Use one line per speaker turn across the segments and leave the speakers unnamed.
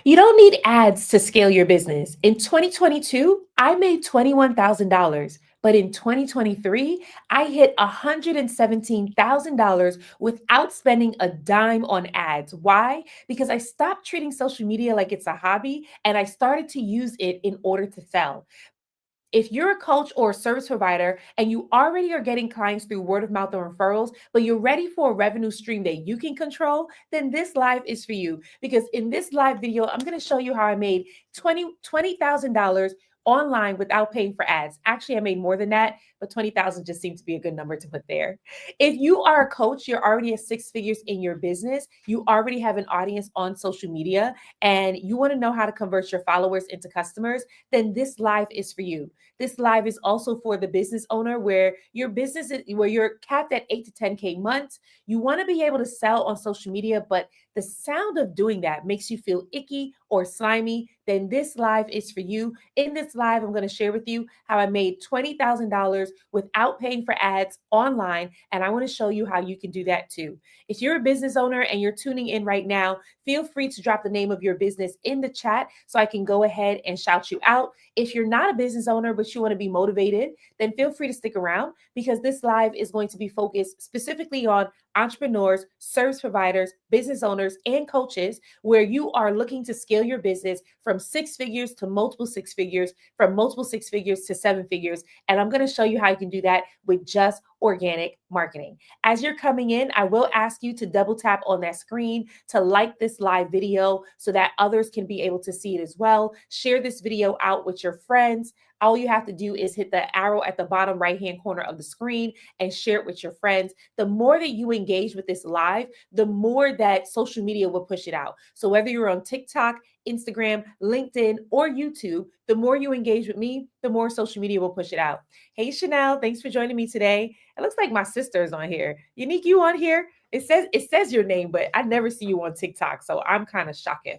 You don't need ads to scale your business. In 2022, I made $21,000. But in 2023, I hit $117,000 without spending a dime on ads. Why? Because I stopped treating social media like it's a hobby and I started to use it in order to sell. If you're a coach or a service provider and you already are getting clients through word of mouth or referrals, but you're ready for a revenue stream that you can control, then this live is for you. Because in this live video, I'm going to show you how I made $20,000 online without paying for ads. Actually, I made more than that, but 20,000 just seems to be a good number to put there. If you are a coach, you're already at six figures in your business, you already have an audience on social media, and you want to know how to convert your followers into customers, then this live is for you. This live is also for the business owner where your business is where you're capped at 8 to 10K months. You want to be able to sell on social media, but the sound of doing that makes you feel icky or slimy, then this live is for you. In this live, I'm going to share with you how I made $20,000 without paying for ads online, and I want to show you how you can do that too. If you're a business owner and you're tuning in right now, feel free to drop the name of your business in the chat so I can go ahead and shout you out. If you're not a business owner, but you want to be motivated, then feel free to stick around because this live is going to be focused specifically on entrepreneurs, service providers, business owners, and coaches where you are looking to scale your business from six figures to multiple six figures, from multiple six figures to seven figures. And I'm going to show you how you can do that with just organic marketing. As you're coming in, I will ask you to double tap on that screen to like this live video so that others can be able to see it as well. Share this video out with your friends. All you have to do is hit the arrow at the bottom right-hand corner of the screen and share it with your friends. The more that you engage with this live, the more that social media will push it out. So whether you're on TikTok, Instagram, LinkedIn, or YouTube, the more you engage with me, the more social media will push it out. Hey, Chanel, thanks for joining me today. It looks like my sister is on here. Unique, you on here? It says your name, but I never see you on TikTok, so I'm kind of shocked.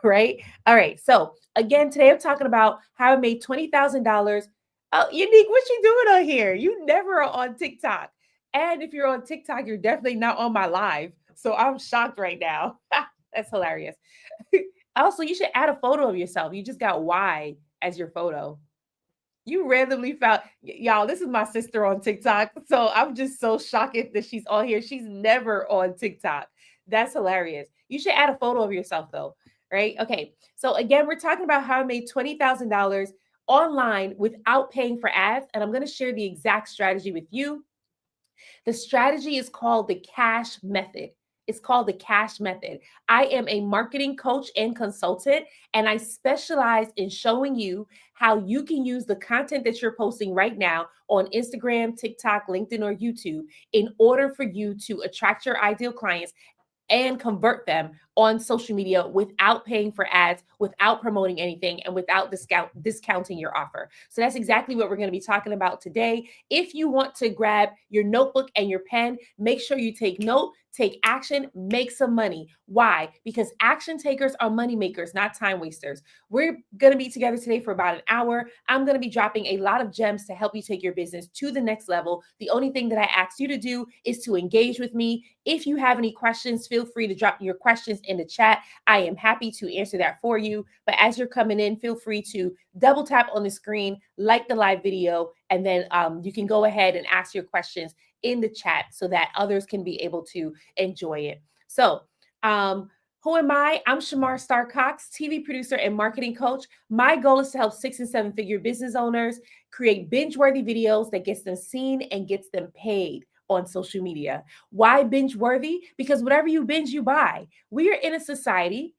Right? All right. So again, today I'm talking about how I made $20,000. Oh, Unique, what you doing on here? You never are on TikTok. And if you're on TikTok, you're definitely not on my live. So I'm shocked right now. That's hilarious. Also, you should add a photo of yourself. You just got Y as your photo. You randomly found y'all. This is my sister on TikTok. So I'm just so shocked that she's on here. She's never on TikTok. That's hilarious. You should add a photo of yourself though, right? Okay. So again, we're talking about how I made $20,000 online without paying for ads. And I'm going to share the exact strategy with you. The strategy is called the cash method. It's called the cash method. I am a marketing coach and consultant, and I specialize in showing you how you can use the content that you're posting right now on Instagram, TikTok, LinkedIn, or YouTube in order for you to attract your ideal clients and convert them on social media without paying for ads, without promoting anything, and without discounting your offer. So that's exactly what we're going to be talking about today. If you want to grab your notebook and your pen, make sure you take note, take action, make some money. Why? Because action takers are money makers, not time wasters. We're going to be together today for about an hour. I'm going to be dropping a lot of gems to help you take your business to the next level. The only thing that I ask you to do is to engage with me. If you have any questions, feel free to drop your questions in the chat. I am happy to answer that for you. But as you're coming in, feel free to double tap on the screen, like the live video, and then you can go ahead and ask your questions in the chat so that others can be able to enjoy it. So, who am I? I'm Shamar Star Cox, TV producer and marketing coach. My goal is to help 6 and 7 figure business owners create binge-worthy videos that gets them seen and gets them paid on social media. Why binge worthy? Because whatever you binge, you buy. We are in a society.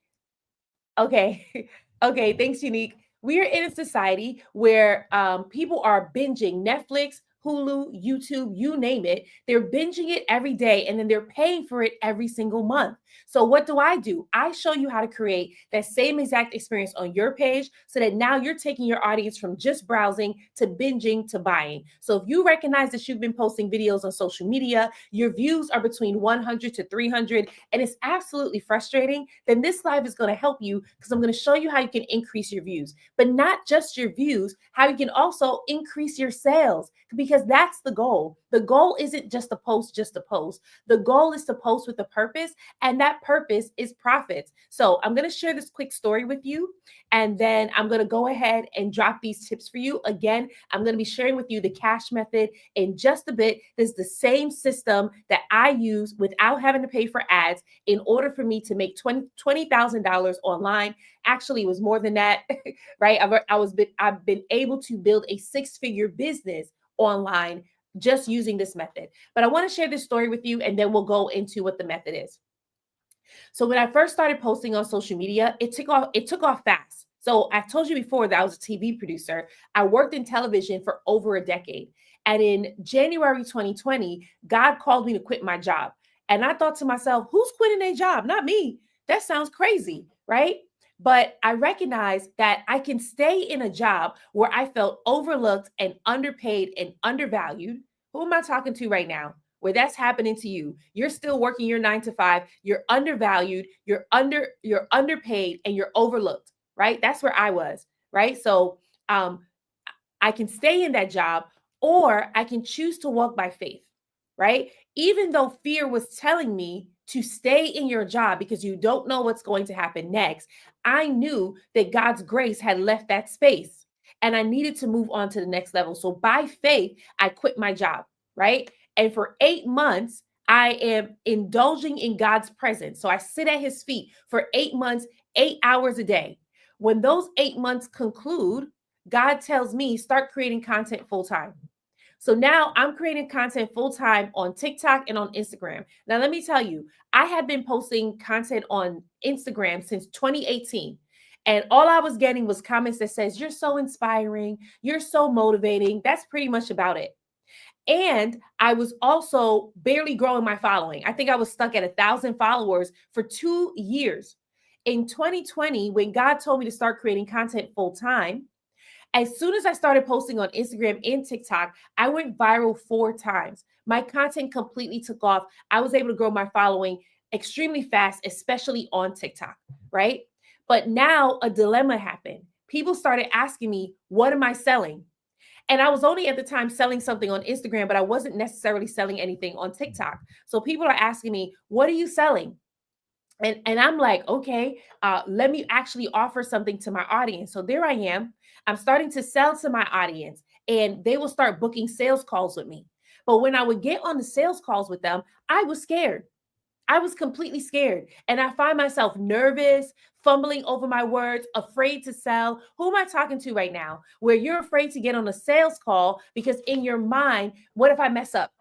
Okay. Okay. Thanks, Unique. We are in a society where people are binging Netflix, Hulu, YouTube, you name it. They're binging it every day and then they're paying for it every single month. So what do? I show you how to create that same exact experience on your page so that now you're taking your audience from just browsing to binging to buying. So if you recognize that you've been posting videos on social media, your views are between 100 to 300, and it's absolutely frustrating, then this live is going to help you because I'm going to show you how you can increase your views, but not just your views, how you can also increase your sales. Because because that's the goal. The goal isn't just to post. The goal is to post with a purpose, and that purpose is profits. So I'm going to share this quick story with you, and then I'm going to go ahead and drop these tips for you. Again, I'm going to be sharing with you the cash method in just a bit. This is the same system that I use without having to pay for ads in order for me to make $20,000 online. Actually, it was more than that, right? I've been able to build a six-figure business online just using this method. But I want to share this story with you, and then we'll go into what the method is. So when I first started posting on social media, it took off. It took off fast. So I told you before that I was a TV producer. I worked in television for over a decade. And in January 2020, God called me to quit my job. And I thought to myself, who's quitting their job? Not me. That sounds crazy, right? But I recognized that I can stay in a job where I felt overlooked and underpaid and undervalued. Who am I talking to right now? Where that's happening to you. You're still working your 9 to 5, you're undervalued, you're underpaid, and you're overlooked, right? That's where I was, right? So um I can stay in that job, or I can choose to walk by faith, right? Even though fear was telling me to stay in your job because you don't know what's going to happen next, I knew that God's grace had left that space and I needed to move on to the next level. So by faith, I quit my job, right? And for 8 months, I am indulging in God's presence. So I sit at his feet for 8 months, 8 hours a day. When those 8 months conclude, God tells me start creating content full time. So now I'm creating content full time on TikTok and on Instagram. Now, let me tell you, I had been posting content on Instagram since 2018. And all I was getting was comments that says, you're so inspiring, you're so motivating. That's pretty much about it. And I was also barely growing my following. I think I was stuck at 1,000 followers for 2 years. In 2020, when God told me to start creating content full time, as soon as I started posting on Instagram and TikTok, I went viral 4 times. My content completely took off. I was able to grow my following extremely fast, especially on TikTok, right? But now a dilemma happened. People started asking me, what am I selling? And I was only at the time selling something on Instagram, but I wasn't necessarily selling anything on TikTok. So people are asking me, what are you selling? And I'm like, okay, let me actually offer something to my audience. So there I am. I'm starting to sell to my audience, and they will start booking sales calls with me. But when I would get on the sales calls with them, I was scared. I was completely scared. And I find myself nervous, fumbling over my words, afraid to sell. Who am I talking to right now? Where you're afraid to get on a sales call because in your mind, what if I mess up?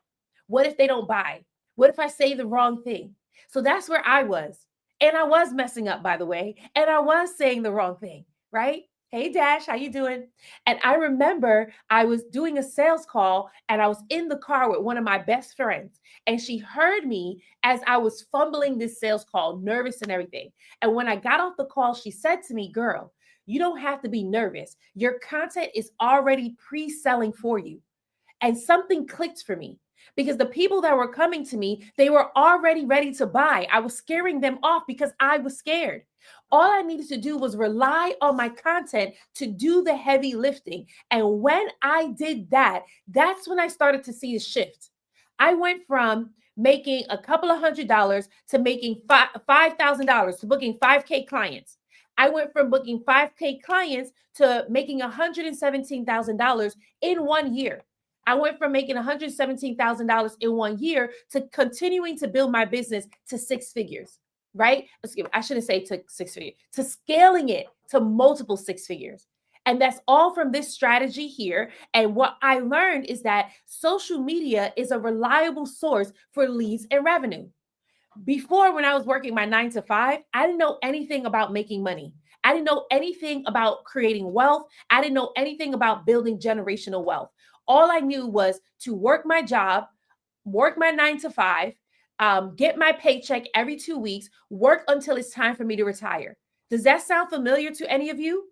What if they don't buy? What if I say the wrong thing? So that's where I was. And I was messing up, by the way, and I was saying the wrong thing, right? Hey Dash, how you doing? And I remember I was doing a sales call and I was in the car with one of my best friends, and she heard me as I was fumbling this sales call, nervous and everything. And when I got off the call, she said to me, "Girl, you don't have to be nervous. Your content is already pre-selling for you." And something clicked for me because the people that were coming to me, they were already ready to buy. I was scaring them off because I was scared. All I needed to do was rely on my content to do the heavy lifting. And when I did that, that's when I started to see a shift. I went from making a couple of $100s to making $5,000 to booking 5K clients. I went from booking 5K clients to making $117,000 in 1 year. I went from making $117,000 in 1 year to continuing to build my business to six figures, right? Excuse me, I shouldn't say to six figures, to scaling it to multiple six figures. And that's all from this strategy here. And what I learned is that social media is a reliable source for leads and revenue. Before, when I was working my 9 to 5, I didn't know anything about making money. I didn't know anything about creating wealth. I didn't know anything about building generational wealth. All I knew was to work my job, work my 9 to 5, get my paycheck every 2 weeks, work until it's time for me to retire. Does that sound familiar to any of you?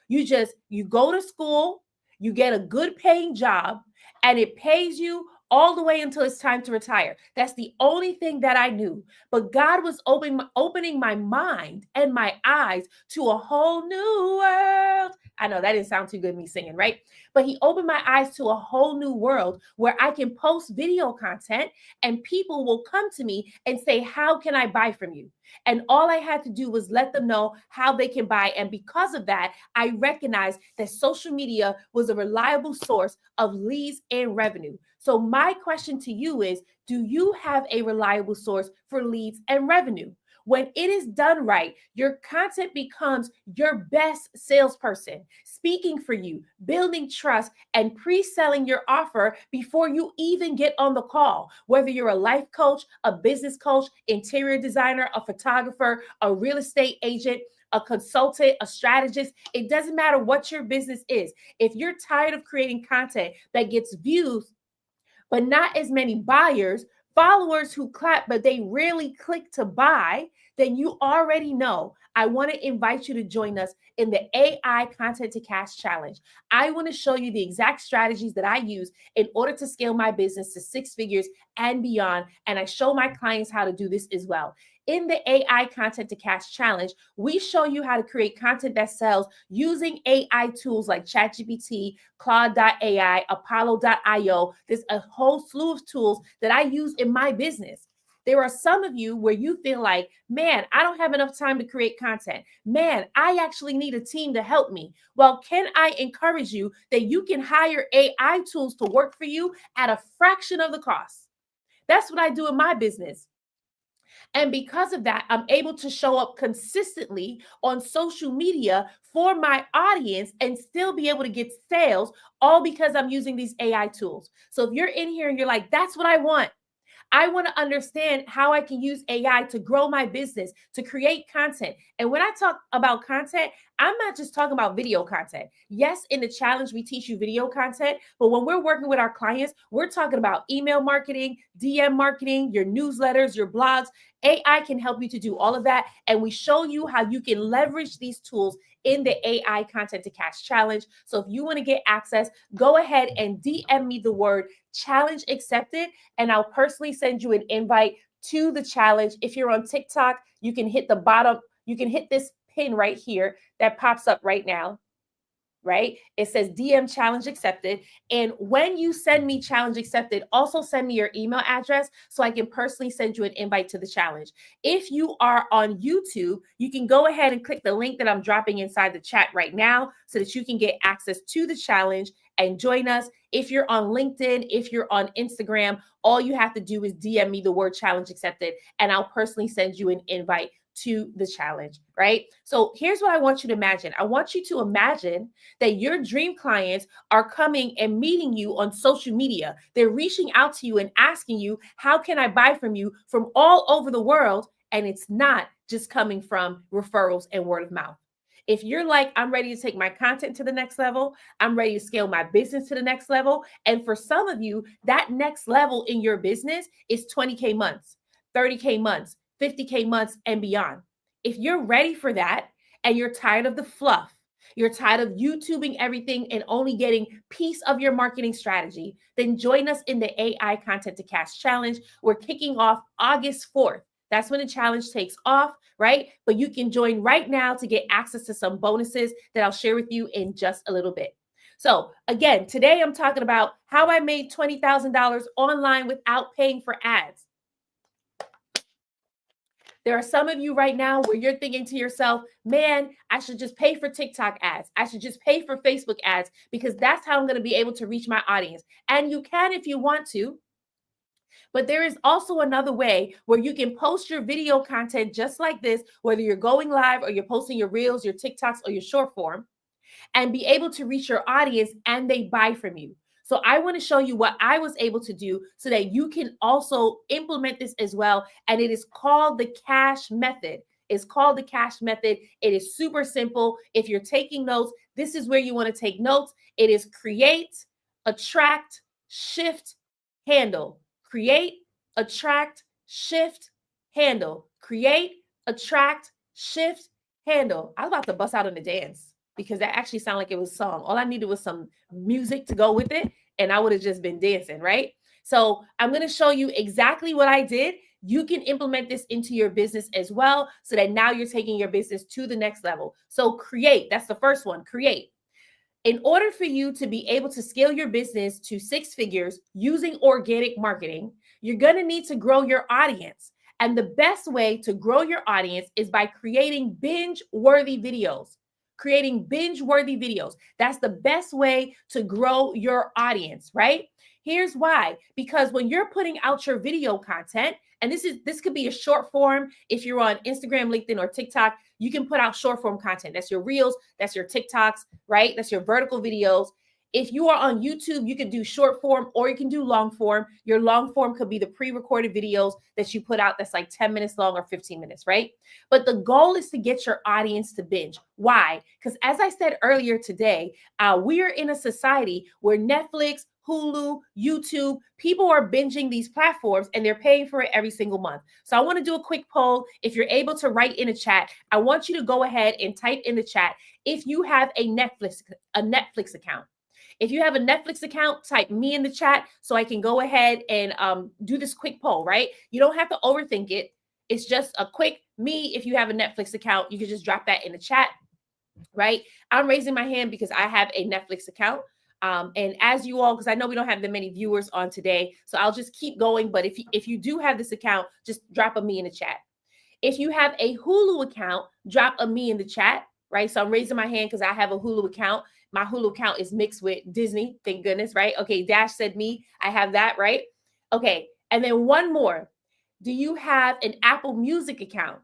You go to school, you get a good paying job, and it pays you all the way until it's time to retire. That's the only thing that I knew. But God was opening my mind and my eyes to a whole new world. I know that didn't sound too good me singing, right? But he opened my eyes to a whole new world where I can post video content and people will come to me and say, "How can I buy from you?" And all I had to do was let them know how they can buy. And because of that, I recognized that social media was a reliable source of leads and revenue. So, my question to you is, do you have a reliable source for leads and revenue? When it is done right, your content becomes your best salesperson, speaking for you, building trust, and pre selling your offer before you even get on the call. Whether you're a life coach, a business coach, interior designer, a photographer, a real estate agent, a consultant, a strategist, it doesn't matter what your business is. If you're tired of creating content that gets views, but not as many buyers, followers who clap, but they rarely click to buy, then you already know. I want to invite you to join us in the AI Content to Cash Challenge. I want to show you the exact strategies that I use in order to scale my business to six figures and beyond. And I show my clients how to do this as well. In the AI Content to Cash Challenge, we show you how to create content that sells using AI tools like ChatGPT, Claude.ai, Apollo.io. There's a whole slew of tools that I use in my business. There are some of you where you feel like, man, I don't have enough time to create content. Man, I actually need a team to help me. Well, can I encourage you that you can hire AI tools to work for you at a fraction of the cost? That's what I do in my business. And because of that, I'm able to show up consistently on social media for my audience and still be able to get sales, all because I'm using these AI tools. So if you're in here and you're like, that's what I want, I want to understand how I can use AI to grow my business, to create content. And when I talk about content, I'm not just talking about video content. Yes, in the challenge, we teach you video content, but when we're working with our clients, we're talking about email marketing, DM marketing, your newsletters, your blogs. AI can help you to do all of that. And we show you how you can leverage these tools in the AI Content to Cash Challenge. So if you want to get access, go ahead and DM me the word challenge accepted, and I'll personally send you an invite to the challenge. If you're on TikTok, you can hit the bottom, you can hit this pin right here that pops up right now, right? It says DM challenge accepted. And when you send me challenge accepted, also send me your email address so I can personally send you an invite to the challenge. If you are on YouTube, you can go ahead and click the link that I'm dropping inside the chat right now so that you can get access to the challenge and join us. If you're on LinkedIn, if you're on Instagram, all you have to do is DM me the word challenge accepted, and I'll personally send you an invite to the challenge, right? So here's what I want you to imagine. I want you to imagine that your dream clients are coming and meeting you on social media. They're reaching out to you and asking you, how can I buy from you from all over the world? And it's not just coming from referrals and word of mouth. If you're like, I'm ready to take my content to the next level, I'm ready to scale my business to the next level. And for some of you, that next level in your business is 20K months, 30K months, 50K months, and beyond. If you're ready for that and you're tired of the fluff, you're tired of YouTubing everything and only getting piece of your marketing strategy, then join us in the AI Content to Cash Challenge. We're kicking off August 4th. That's when the challenge takes off, right? But you can join right now to get access to some bonuses that I'll share with you in just a little bit. So again, today I'm talking about how I made $20,000 online without paying for ads. There are some of you right now where you're thinking to yourself, man, I should just pay for TikTok ads. I should just pay for Facebook ads because that's how I'm going to be able to reach my audience. And you can if you want to. But there is also another way where you can post your video content just like this, whether you're going live or you're posting your reels, your TikToks, or your short form, and be able to reach your audience and they buy from you. So I want to show you what I was able to do so that you can also implement this as well. And it is called the cash method. It's called the cash method. It is super simple. If you're taking notes, this is where you want to take notes. It is create, attract, shift, handle. Create, attract, shift, handle. Create, attract, shift, handle. I was about to bust out in the dance because that actually sounded like it was a song. All I needed was some music to go with it, and I would have just been dancing, right? So I'm going to show you exactly what I did. You can implement this into your business as well so that now you're taking your business to the next level. So create, that's the first one, create. In order for you to be able to scale your business to six figures using organic marketing, you're going to need to grow your audience. And the best way to grow your audience is by creating binge worthy videos. Creating binge worthy videos. That's the best way to grow your audience, right? Here's why. Because when you're putting out your video content, and this could be a short form. If you're on Instagram, LinkedIn, or TikTok, you can put out short form content. That's your reels, that's your TikToks, right? That's your vertical videos. If you are on YouTube, you can do short form or you can do long form. Your long form could be the pre-recorded videos that you put out that's like 10 minutes long or 15 minutes, right? But the goal is to get your audience to binge. Why? Because as I said earlier today, we are in a society where Netflix, Hulu, YouTube, people are binging these platforms and they're paying for it every single month. So I want to do a quick poll. If you're able to write in a chat, I want you to go ahead and type in the chat if you have a Netflix account. If you have a Netflix account, type me in the chat so I can go ahead and do this quick poll, right? You don't have to overthink it. It's just a quick me. If you have a Netflix account, you can just drop that in the chat, right? I'm raising my hand because I have a Netflix account. And as you all, because I know we don't have that many viewers on today, so I'll just keep going. But if you do have this account, just drop a me in the chat. If you have a Hulu account, drop a me in the chat, right? So I'm raising my hand because I have a Hulu account. My Hulu account is mixed with Disney, thank goodness, right? Okay, Dash said me. I have that, right? Okay, and then one more. Do you have an Apple Music account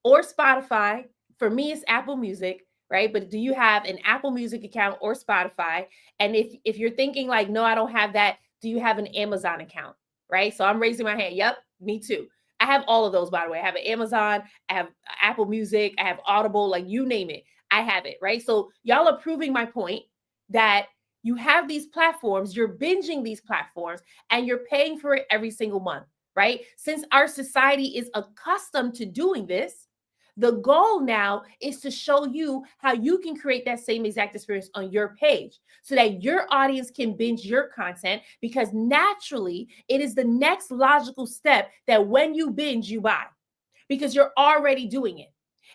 or Spotify? For me, it's Apple Music, right? But do you have an Apple Music account or Spotify? And if you're thinking like, no, I don't have that, do you have an Amazon account, right? So I'm raising my hand. Yep, me too. I have all of those, by the way. I have an Amazon, I have Apple Music, I have Audible, like you name it. I have it, right? So y'all are proving my point that you have these platforms, you're binging these platforms, and you're paying for it every single month, right? Since our society is accustomed to doing this, the goal now is to show you how you can create that same exact experience on your page so that your audience can binge your content, because naturally it is the next logical step that when you binge, you buy because you're already doing it.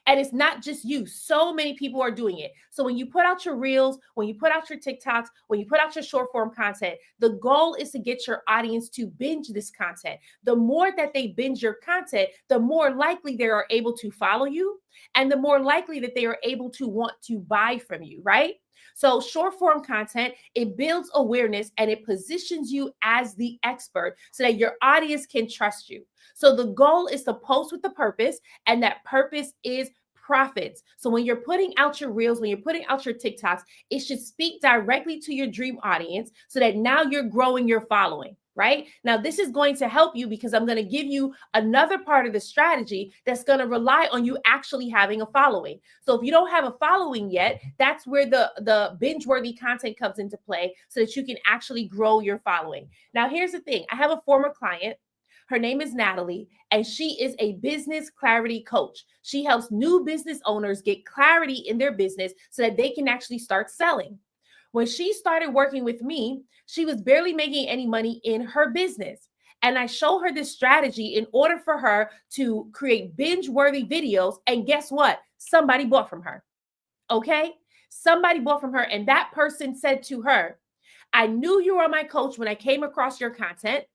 And it's not just you. So many people are doing it. So when you put out your reels, when you put out your TikToks, when you put out your short form content, the goal is to get your audience to binge this content. The more that they binge your content, the more likely they are able to follow you and the more likely that they are able to want to buy from you, right? So short form content, it builds awareness and it positions you as the expert so that your audience can trust you. So the goal is to post with the purpose, and that purpose is profits. So when you're putting out your reels, when you're putting out your TikToks, it should speak directly to your dream audience so that now you're growing your following. Right now, this is going to help you because I'm going to give you another part of the strategy that's going to rely on you actually having a following. So if you don't have a following yet, that's where the binge-worthy content comes into play so that you can actually grow your following. Now, here's the thing. I have a former client. Her name is Natalie, and she is a business clarity coach. She helps new business owners get clarity in their business so that they can actually start selling. When she started working with me, she was barely making any money in her business. And I show her this strategy in order for her to create binge-worthy videos. And guess what? Somebody bought from her. Okay? Somebody bought from her. And that person said to her, I knew you were my coach when I came across your content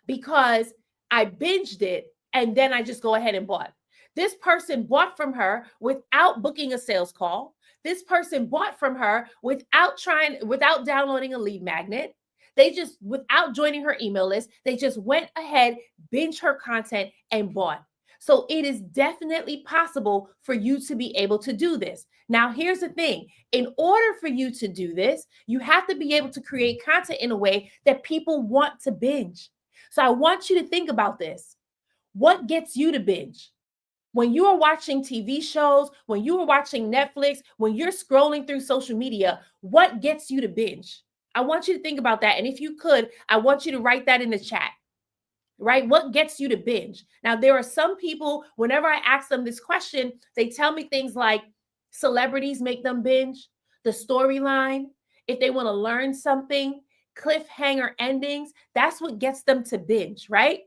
because I binged it and then I just go ahead and bought. This person bought from her without booking a sales call. This person bought from her without downloading a lead magnet. They just, without joining her email list, they just went ahead, binged her content and bought. So it is definitely possible for you to be able to do this. Now, here's the thing. In order for you to do this, you have to be able to create content in a way that people want to binge. So I want you to think about this. What gets you to binge? When you are watching TV shows, when you are watching Netflix, when you're scrolling through social media, what gets you to binge? I want you to think about that. And if you could, I want you to write that in the chat, right? What gets you to binge? Now, there are some people, whenever I ask them this question, they tell me things like celebrities make them binge, the storyline, if they want to learn something, cliffhanger endings, that's what gets them to binge, right?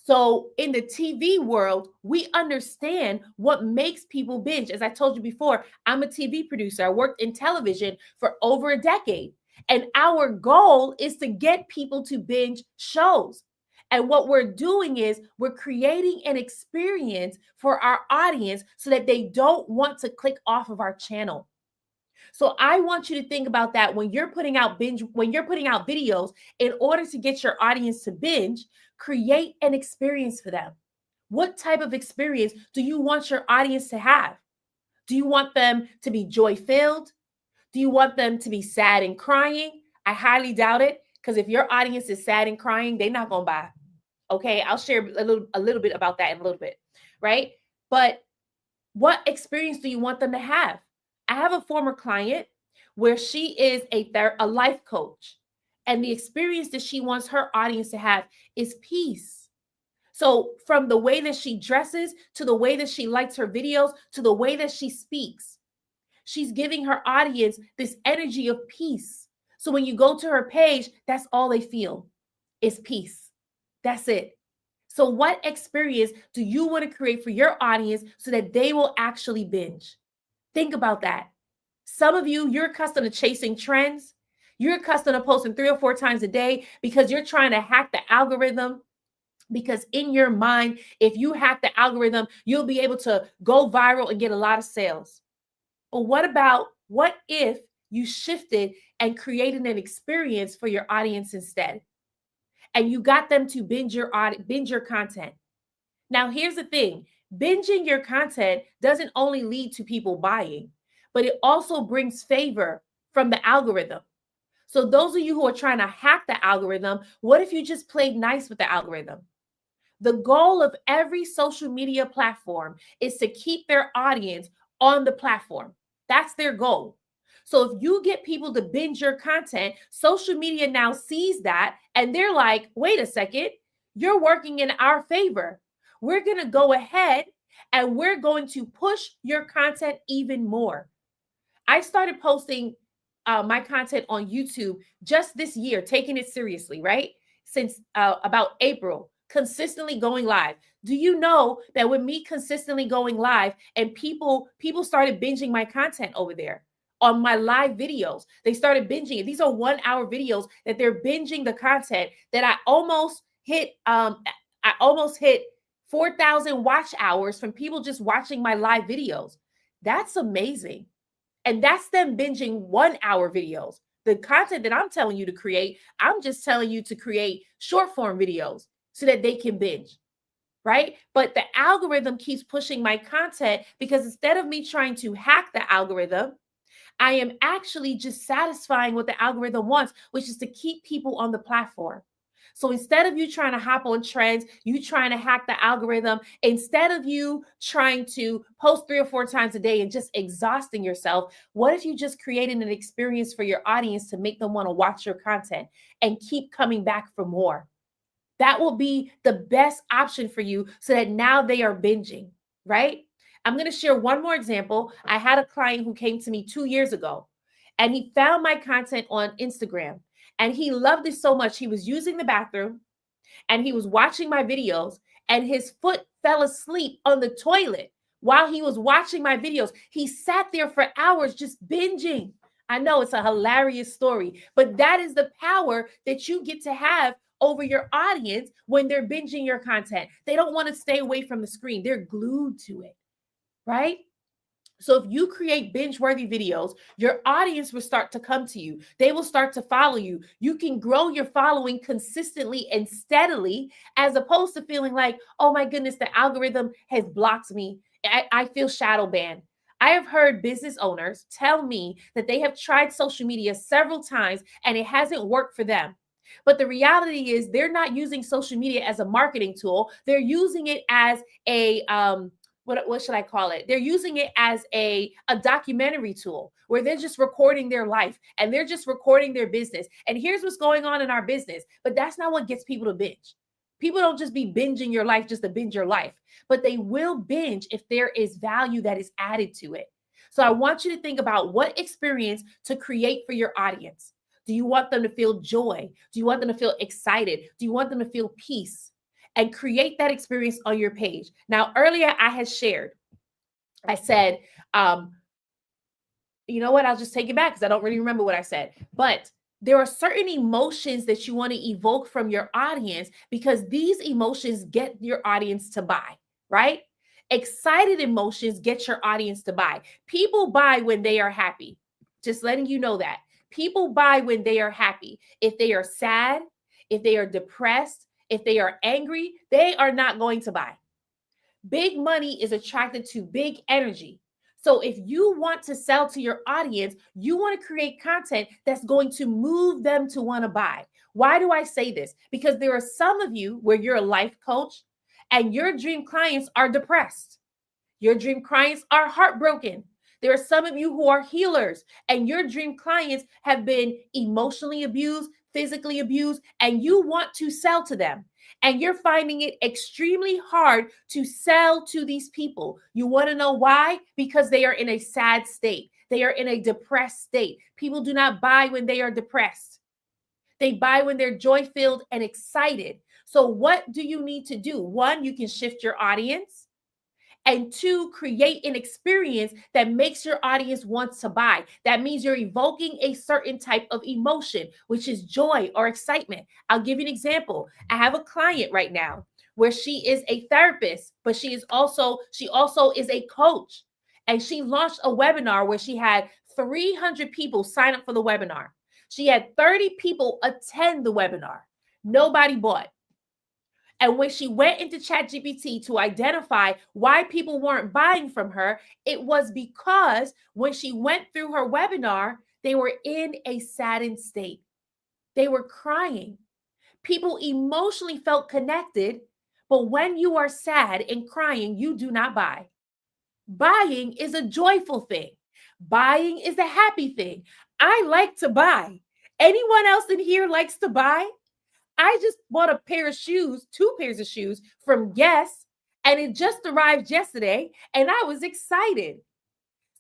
So in the TV world, we understand what makes people binge. As I told you before, I'm a TV producer. I worked in television for over a decade. And our goal is to get people to binge shows. And what we're doing is we're creating an experience for our audience so that they don't want to click off of our channel. So I want you to think about that when you're putting out videos in order to get your audience to binge, create an experience for them. What type of experience do you want your audience to have? Do you want them to be joy filled? Do you want them to be sad and crying? I highly doubt it, because if your audience is sad and crying, they're not going to buy. Okay, I'll share a little bit about that in a little bit, right? But what experience do you want them to have? I have a former client where she is a life coach, and the experience that she wants her audience to have is peace. So, from the way that she dresses, to the way that she likes her videos, to the way that she speaks, she's giving her audience this energy of peace. So, when you go to her page, that's all they feel is peace. That's it. So, what experience do you want to create for your audience so that they will actually binge? Think about that. Some of you, you're accustomed to chasing trends. You're accustomed to posting 3 or 4 times a day because you're trying to hack the algorithm. Because in your mind, if you hack the algorithm, you'll be able to go viral and get a lot of sales. But what if you shifted and created an experience for your audience instead? And you got them to binge your content. Now, here's the thing. Binging your content doesn't only lead to people buying, but it also brings favor from the algorithm. So those of you who are trying to hack the algorithm, what if you just played nice with the algorithm? The goal of every social media platform is to keep their audience on the platform. That's their goal. So if you get people to binge your content, social media now sees that and they're like, wait a second, you're working in our favor. We're going to go ahead and we're going to push your content even more. I started posting my content on YouTube just this year, taking it seriously, right? Since about April, consistently going live. Do you know that with me consistently going live and people started binging my content over there on my live videos? They started binging it. These are 1 hour videos that they're binging the content that I almost hit 4,000 watch hours from people just watching my live videos. That's amazing. And that's them binging 1 hour videos. The content that I'm telling you to create, I'm just telling you to create short form videos so that they can binge, right? But the algorithm keeps pushing my content because instead of me trying to hack the algorithm, I am actually just satisfying what the algorithm wants, which is to keep people on the platform. So instead of you trying to hop on trends, you trying to hack the algorithm, instead of you trying to post 3 or 4 times a day and just exhausting yourself, what if you just created an experience for your audience to make them want to watch your content and keep coming back for more? That will be the best option for you so that now they are binging, right? I'm going to share one more example. I had a client who came to me 2 years ago and he found my content on Instagram and he loved it so much. He was using the bathroom and he was watching my videos and his foot fell asleep on the toilet while he was watching my videos. He sat there for hours just binging. I know it's a hilarious story, but that is the power that you get to have over your audience when they're binging your content. They don't want to stay away from the screen. They're glued to it, right? So if you create binge-worthy videos, your audience will start to come to you. They will start to follow you. You can grow your following consistently and steadily, as opposed to feeling like, oh my goodness, the algorithm has blocked me. I feel shadow banned. I have heard business owners tell me that they have tried social media several times and it hasn't worked for them. But the reality is they're not using social media as a marketing tool. They're using it as a what should I call it? They're using it as a documentary tool where they're just recording their life and they're just recording their business. And here's what's going on in our business. But that's not what gets people to binge. People don't just be binging your life just to binge your life, but they will binge if there is value that is added to it. So I want you to think about what experience to create for your audience. Do you want them to feel joy? Do you want them to feel excited? Do you want them to feel peace? And create that experience on your page. Now, earlier I had shared, I said, you know what? I'll just take it back because I don't really remember what I said. But there are certain emotions that you want to evoke from your audience because these emotions get your audience to buy, right? Excited emotions get your audience to buy. People buy when they are happy. Just letting you know that. People buy when they are happy. If they are sad, if they are depressed, if they are angry, they are not going to buy. Big money is attracted to big energy. So if you want to sell to your audience, you want to create content that's going to move them to want to buy. Why do I say this? Because there are some of you where you're a life coach and your dream clients are depressed. Your dream clients are heartbroken. There are some of you who are healers, and your dream clients have been emotionally abused, physically abused, and you want to sell to them. And you're finding it extremely hard to sell to these people. You want to know why? Because they are in a sad state. They are in a depressed state. People do not buy when they are depressed. They buy when they're joy filled and excited. So, what do you need to do? One, you can shift your audience. And two, create an experience that makes your audience want to buy. That means you're evoking a certain type of emotion, which is joy or excitement. I'll give you an example. I have a client right now where she is a therapist, but she also is a coach. And she launched a webinar where she had 300 people sign up for the webinar. She had 30 people attend the webinar. Nobody bought. And when she went into ChatGPT to identify why people weren't buying from her, it was because when she went through her webinar, they were in a saddened state. They were crying. People emotionally felt connected, but when you are sad and crying, you do not buy. Buying is a joyful thing. Buying is a happy thing. I like to buy. Anyone else in here likes to buy? I just bought a pair of shoes, two pairs of shoes from Guess, and it just arrived yesterday, and I was excited.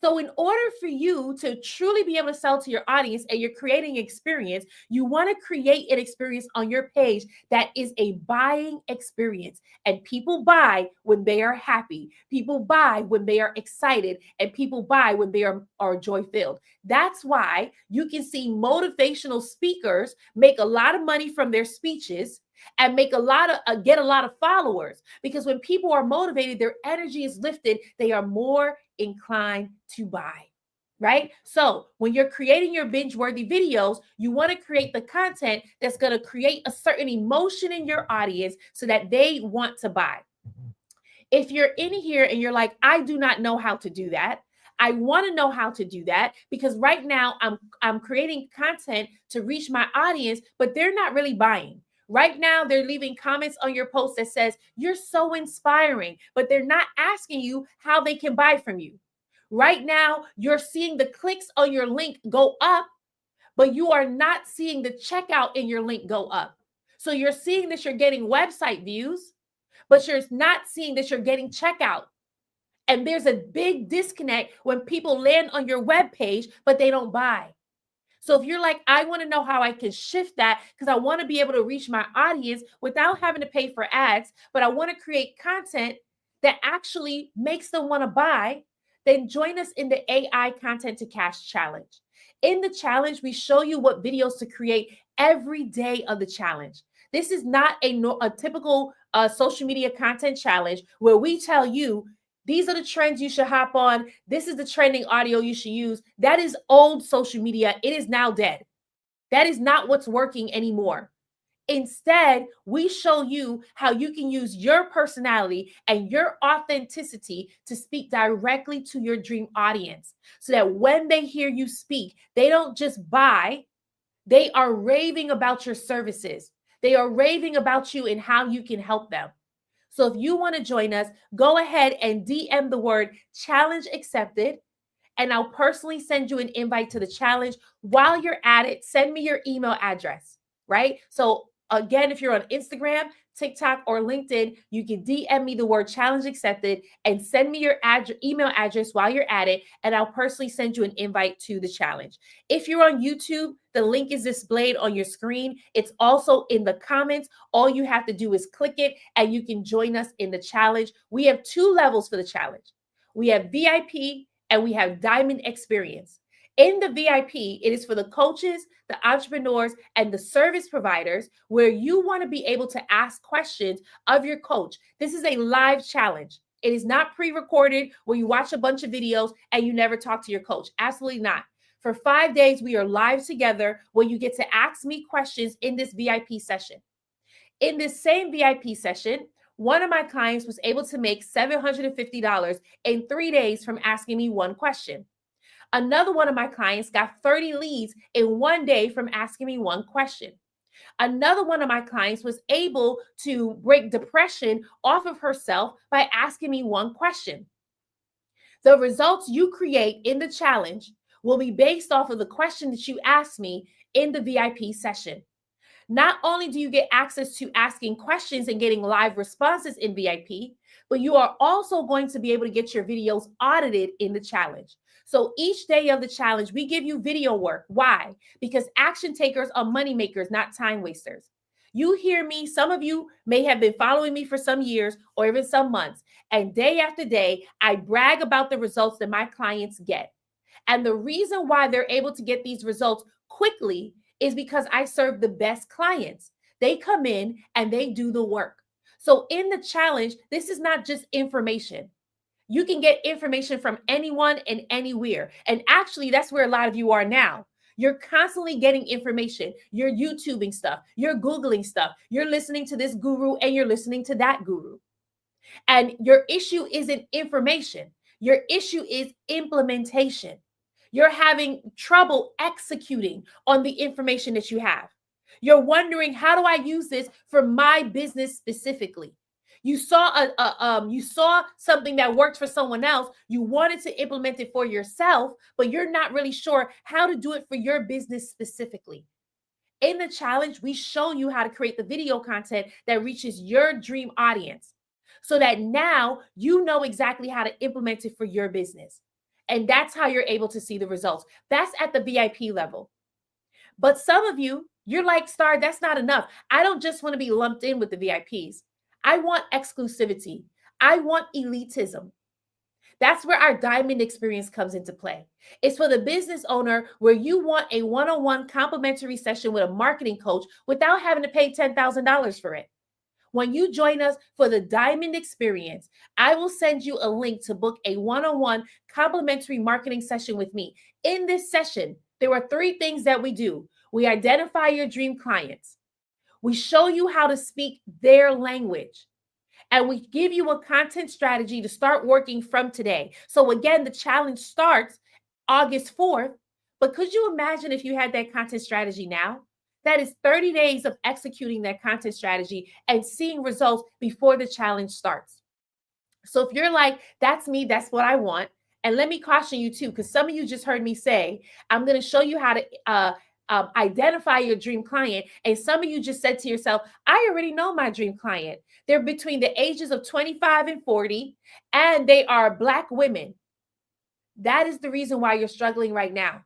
So, in order for you to truly be able to sell to your audience and you're creating experience, you want to create an experience on your page that is a buying experience. And people buy when they are happy. People buy when they are excited. And people buy when they are joy filled. That's why you can see motivational speakers make a lot of money from their speeches and make a lot of get a lot of followers, because when people are motivated, their energy is lifted, they are more inclined to buy, right? So when you're creating your binge worthy videos, you want to create the content that's going to create a certain emotion in your audience so that they want to buy. If you're in here and you're like, I do not know how to do that, I want to know how to do that, because right now I'm creating content to reach my audience, but they're not really buying. Right now, they're leaving comments on your post that says, you're so inspiring, but they're not asking you how they can buy from you. Right now, you're seeing the clicks on your link go up, but you are not seeing the checkout in your link go up. So you're seeing that you're getting website views, but you're not seeing that you're getting checkout. And there's a big disconnect when people land on your web page, but they don't buy. So if you're like, I want to know how I can shift that because I want to be able to reach my audience without having to pay for ads, but I want to create content that actually makes them want to buy, then join us in the AI Content to Cash Challenge. In the challenge, we show you what videos to create every day of the challenge. This is not a typical social media content challenge where we tell you, these are the trends you should hop on. This is the trending audio you should use. That is old social media. It is now dead. That is not what's working anymore. Instead, we show you how you can use your personality and your authenticity to speak directly to your dream audience so that when they hear you speak, they don't just buy, they are raving about your services. They are raving about you and how you can help them. So if you want to join us, go ahead and DM the word challenge accepted, and I'll personally send you an invite to the challenge. While you're at it, send me your email address, right? So Again, if you're on Instagram, TikTok, or LinkedIn, you can DM me the word challenge accepted and send me your email address while you're at it, and I'll personally send you an invite to the challenge. If you're on YouTube, the link is displayed on your screen. It's also in the comments. All you have to do is click it and you can join us in the challenge. We have 2 levels for the challenge. We have VIP and we have Diamond Experience. In the VIP, it is for the coaches, the entrepreneurs, and the service providers where you want to be able to ask questions of your coach. This is a live challenge. It is not pre-recorded where you watch a bunch of videos and you never talk to your coach. Absolutely not. For 5 days, we are live together where you get to ask me questions in this VIP session. In this same VIP session, one of my clients was able to make $750 in 3 days from asking me one question. Another one of my clients got 30 leads in 1 day from asking me one question. Another one of my clients was able to break depression off of herself by asking me one question. The results you create in the challenge will be based off of the question that you asked me in the VIP session. Not only do you get access to asking questions and getting live responses in VIP, but you are also going to be able to get your videos audited in the challenge. So each day of the challenge, we give you video work. Why? Because action takers are money makers, not time wasters. You hear me, some of you may have been following me for some years or even some months, and day after day, I brag about the results that my clients get. And the reason why they're able to get these results quickly is because I serve the best clients. They come in and they do the work. So in the challenge, this is not just information. You can get information from anyone and anywhere. And actually, that's where a lot of you are now. You're constantly getting information. You're YouTubing stuff. You're Googling stuff. You're listening to this guru and you're listening to that guru. And your issue isn't information. Your issue is implementation. You're having trouble executing on the information that you have. You're wondering, how do I use this for my business specifically? You saw you saw something that worked for someone else. You wanted to implement it for yourself, but you're not really sure how to do it for your business specifically. In the challenge, we show you how to create the video content that reaches your dream audience so that now you know exactly how to implement it for your business. And that's how you're able to see the results. That's at the VIP level. But some of you, you're like, Star, that's not enough. I don't just want to be lumped in with the VIPs. I want exclusivity. I want elitism. That's where our diamond experience comes into play. It's for the business owner where you want a one-on-one complimentary session with a marketing coach without having to pay $10,000 for it. When you join us for the diamond experience, I will send you a link to book a one-on-one complimentary marketing session with me. In this session, there are 3 things that we do. We identify your dream clients. We show you how to speak their language. And we give you a content strategy to start working from today. So again, the challenge starts August 4th, but could you imagine if you had that content strategy now? That is 30 days of executing that content strategy and seeing results before the challenge starts. So if you're like, that's me, that's what I want. And let me caution you too, because some of you just heard me say, I'm going to show you how to identify your dream client. And some of you just said to yourself, I already know my dream client. They're between the ages of 25 and 40, and they are Black women. That is the reason why you're struggling right now,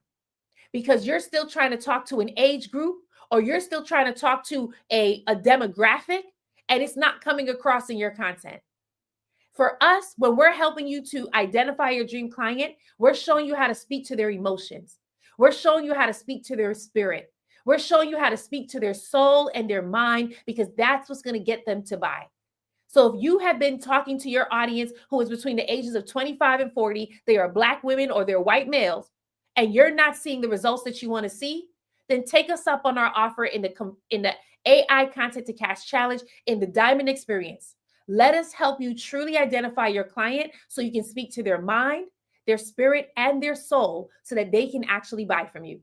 because you're still trying to talk to an age group, or you're still trying to talk to a demographic, and it's not coming across in your content. For us, when we're helping you to identify your dream client, we're showing you how to speak to their emotions. We're showing you how to speak to their spirit. We're showing you how to speak to their soul and their mind, because that's what's going to get them to buy. So if you have been talking to your audience who is between the ages of 25 and 40, they are Black women or they're white males, and you're not seeing the results that you want to see, then take us up on our offer in the AI Content to Cash Challenge in the Diamond Experience. Let us help you truly identify your client so you can speak to their mind, their spirit, and their soul so that they can actually buy from you.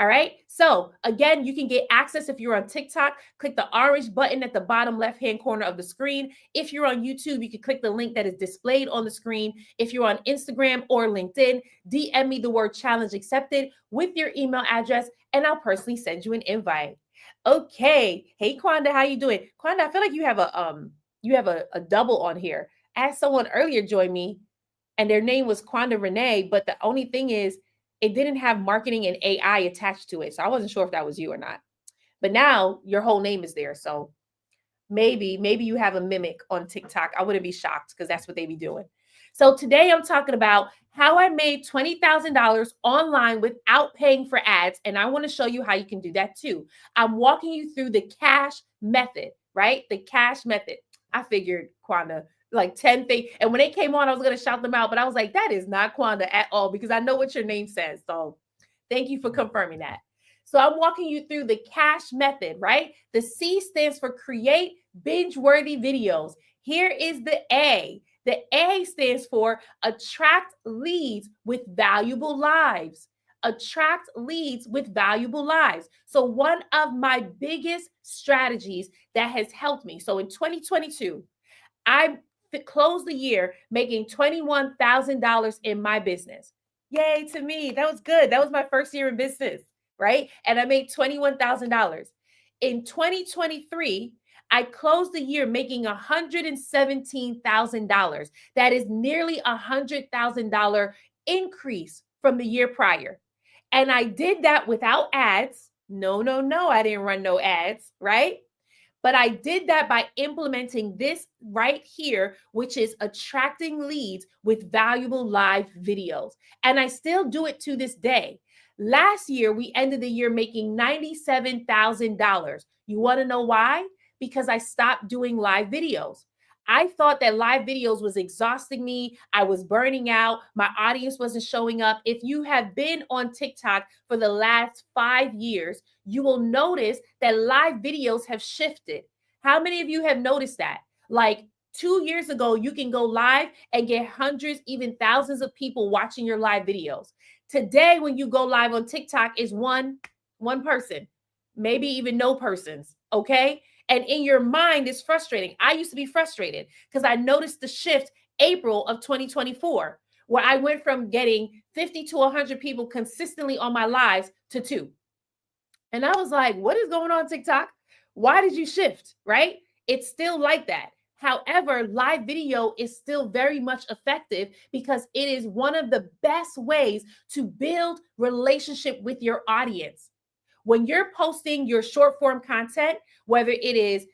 All right. So again, you can get access if you're on TikTok. Click the orange button at the bottom left-hand corner of the screen. If you're on YouTube, you can click the link that is displayed on the screen. If you're on Instagram or LinkedIn, DM me the word challenge accepted with your email address, and I'll personally send you an invite. Okay. Hey Quanda, how you doing? Quanda, I feel like you have a double on here. I had someone earlier join me and their name was Quanda Renee, but the only thing is it didn't have marketing and AI attached to it. So I wasn't sure if that was you or not. But now your whole name is there. So maybe you have a mimic on TikTok. I wouldn't be shocked because that's what they be doing. So today I'm talking about how I made $20,000 online without paying for ads. And I want to show you how you can do that too. I'm walking you through the cash method, right? The cash method. I figured, Quanda, like 10 things. And when they came on, I was going to shout them out, but I was like, that is not Quanda at all because I know what your name says. So thank you for confirming that. So I'm walking you through the cash method, right? The C stands for create binge-worthy videos. Here is the A. The A stands for attract leads with valuable lives. Attract leads with valuable lives. So one of my biggest strategies that has helped me. So in 2022, I closed the year making $21,000 in my business. Yay to me. That was good. That was my first year in business, right? And I made $21,000. In 2023, I closed the year making $117,000. That is nearly $100,000 increase from the year prior. And I did that without ads. No, no, no, I didn't run no ads, right? But I did that by implementing this right here, which is attracting leads with valuable live videos. And I still do it to this day. Last year, we ended the year making $97,000. You want to know why? Because I stopped doing live videos. I thought that live videos was exhausting me. I was burning out. My audience wasn't showing up. If you have been on TikTok for the last 5 years, you will notice that live videos have shifted. How many of you have noticed that? Like 2 years ago, you can go live and get hundreds, even thousands of people watching your live videos. Today, when you go live on TikTok, is one person, maybe even no persons. Okay. And in your mind, it's frustrating. I used to be frustrated because I noticed the shift April of 2024, where I went from getting 50 to 100 people consistently on my lives to two. And I was like, what is going on, TikTok? Why did you shift? Right? It's still like that. However, live video is still very much effective because it is one of the best ways to build relationship with your audience. When you're posting your short form content, whether it is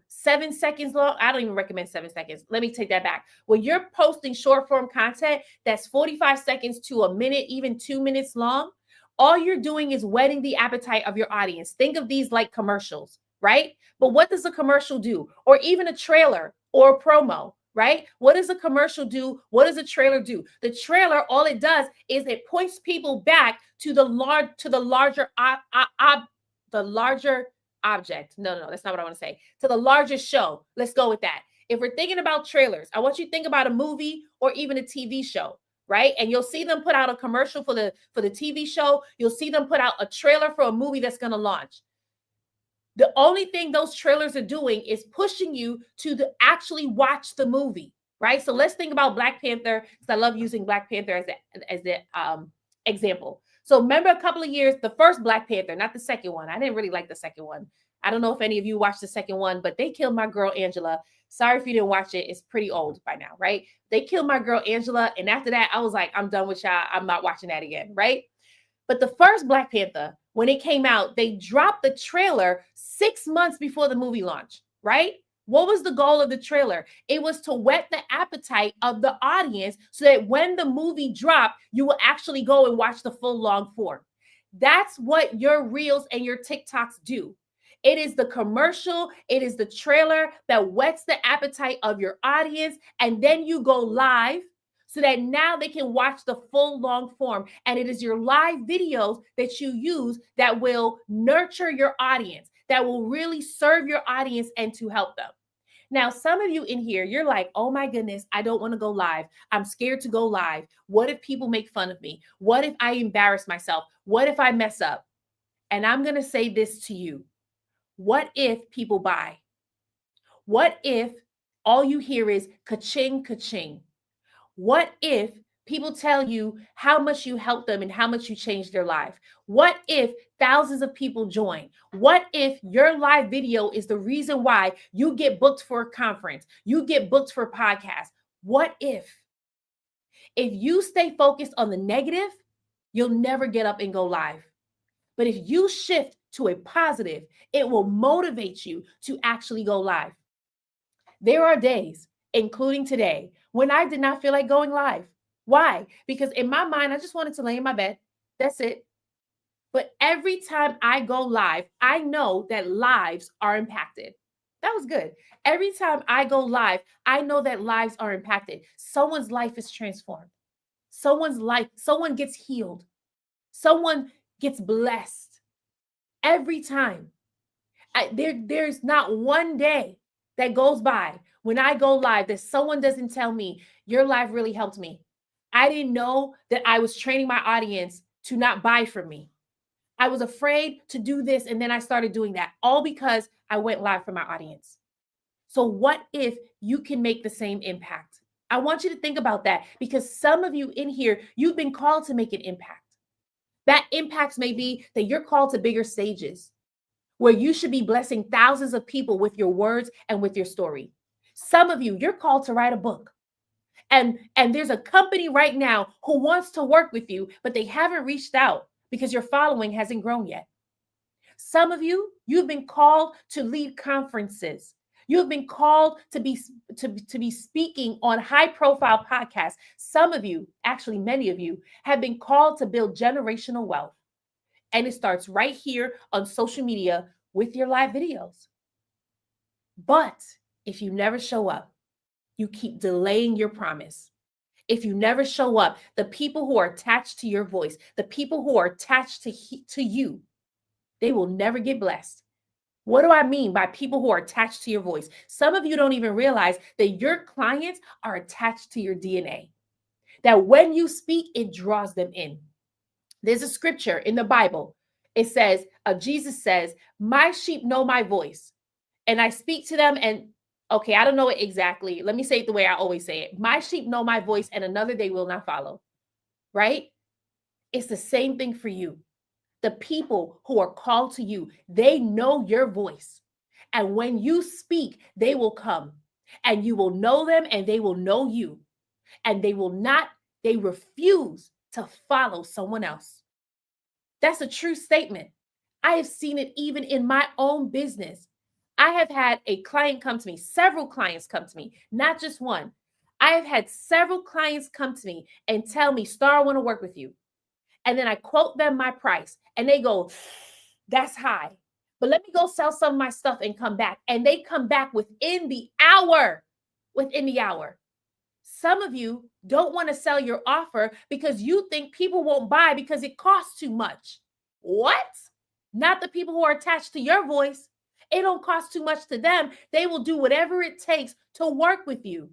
7 seconds long, I don't even recommend 7 seconds. Let me take that back. When you're posting short form content that's 45 seconds to a minute, even 2 minutes long, all you're doing is whetting the appetite of your audience. Think of these like commercials, right? But what does a commercial do? Or even a trailer or a promo, right? What does a commercial do? What does a trailer do? The trailer, all it does is it points people back to the larger object. No, that's not what I want to say. To the larger show. Let's go with that. If we're thinking about trailers, I want you to think about a movie or even a TV show, right? And you'll see them put out a commercial for the TV show. You'll see them put out a trailer for a movie that's going to launch. The only thing those trailers are doing is pushing you to actually watch the movie, right? So let's think about Black Panther, because I love using Black Panther as the example. So remember a couple of years, the first Black Panther, not the second one. I didn't really like the second one. I don't know if any of you watched the second one, but they killed my girl Angela. Sorry if you didn't watch it. It's pretty old by now, right? They killed my girl Angela. And after that, I was like, I'm done with y'all. I'm not watching that again, right? But the first Black Panther, when it came out, they dropped the trailer 6 months before the movie launch, right? What was the goal of the trailer? It was to whet the appetite of the audience so that when the movie dropped, you will actually go and watch the full long form. That's what your reels and your TikToks do. It is the commercial, it is the trailer that whets the appetite of your audience, and then you go live so that now they can watch the full long form. And it is your live videos that you use that will nurture your audience, that will really serve your audience and to help them. Now, some of you in here, you're like, oh my goodness, I don't want to go live. I'm scared to go live. What if people make fun of me? What if I embarrass myself? What if I mess up? And I'm going to say this to you. What if people buy? What if all you hear is ka-ching, ka-ching? What if People tell you how much you helped them and how much you changed their life. What if thousands of people join? What if your live video is the reason why you get booked for a conference, you get booked for a podcast? What if? If you stay focused on the negative, you'll never get up and go live. But if you shift to a positive, it will motivate you to actually go live. There are days, including today, when I did not feel like going live. Why? Because in my mind, I just wanted to lay in my bed. That's it. But every time I go live, I know that lives are impacted. That was good. Every time I go live, I know that lives are impacted. Someone's life is transformed. Someone's life, someone gets healed. Someone gets blessed. Every time. There's not one day that goes by when I go live that someone doesn't tell me, your live really helped me. I didn't know that I was training my audience to not buy from me. I was afraid to do this, and then I started doing that, all because I went live for my audience. So what if you can make the same impact? I want you to think about that, because some of you in here, you've been called to make an impact. That impact may be that you're called to bigger stages, where you should be blessing thousands of people with your words and with your story. Some of you, you're called to write a book. And there's a company right now who wants to work with you, but they haven't reached out because your following hasn't grown yet. Some of you, you've been called to lead conferences. You've been called to be speaking on high profile podcasts. Some of you, actually many of you, have been called to build generational wealth. And it starts right here on social media with your live videos. But if you never show up, you keep delaying your promise. If you never show up, the people who are attached to your voice, the people who are attached to you, they will never get blessed. What do I mean by people who are attached to your voice? Some of you don't even realize that your clients are attached to your DNA. That when you speak, it draws them in. There's a scripture in the Bible. It says, Jesus says, my sheep know my voice, and I speak to them. And okay, I don't know it exactly. Let me say it the way I always say it. My sheep know my voice, and another they will not follow. Right? It's the same thing for you. The people who are called to you, they know your voice. And when you speak, they will come, and you will know them, and they will know you. And they refuse to follow someone else. That's a true statement. I have seen it even in my own business. I have had a client come to me, several clients come to me, not just one. I have had several clients come to me and tell me, Star, I want to work with you. And then I quote them my price, and they go, that's high. But let me go sell some of my stuff and come back. And they come back within the hour. Within the hour. Some of you don't want to sell your offer because you think people won't buy because it costs too much. What? Not the people who are attached to your voice. It don't cost too much to them. They will do whatever it takes to work with you.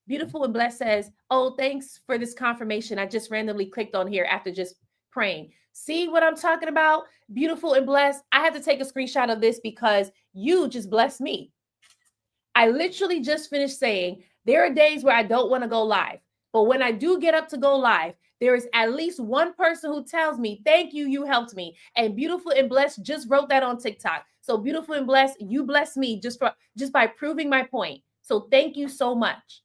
Beautiful and Blessed says, oh, thanks for this confirmation. I just randomly clicked on here after just praying. See what I'm talking about? Beautiful and Blessed. I have to take a screenshot of this because you just blessed me. I literally just finished saying, there are days where I don't want to go live. But when I do get up to go live, there is at least one person who tells me, thank you, you helped me. And Beautiful and Blessed just wrote that on TikTok. So Beautiful and Blessed, you blessed me just by proving my point. So thank you so much.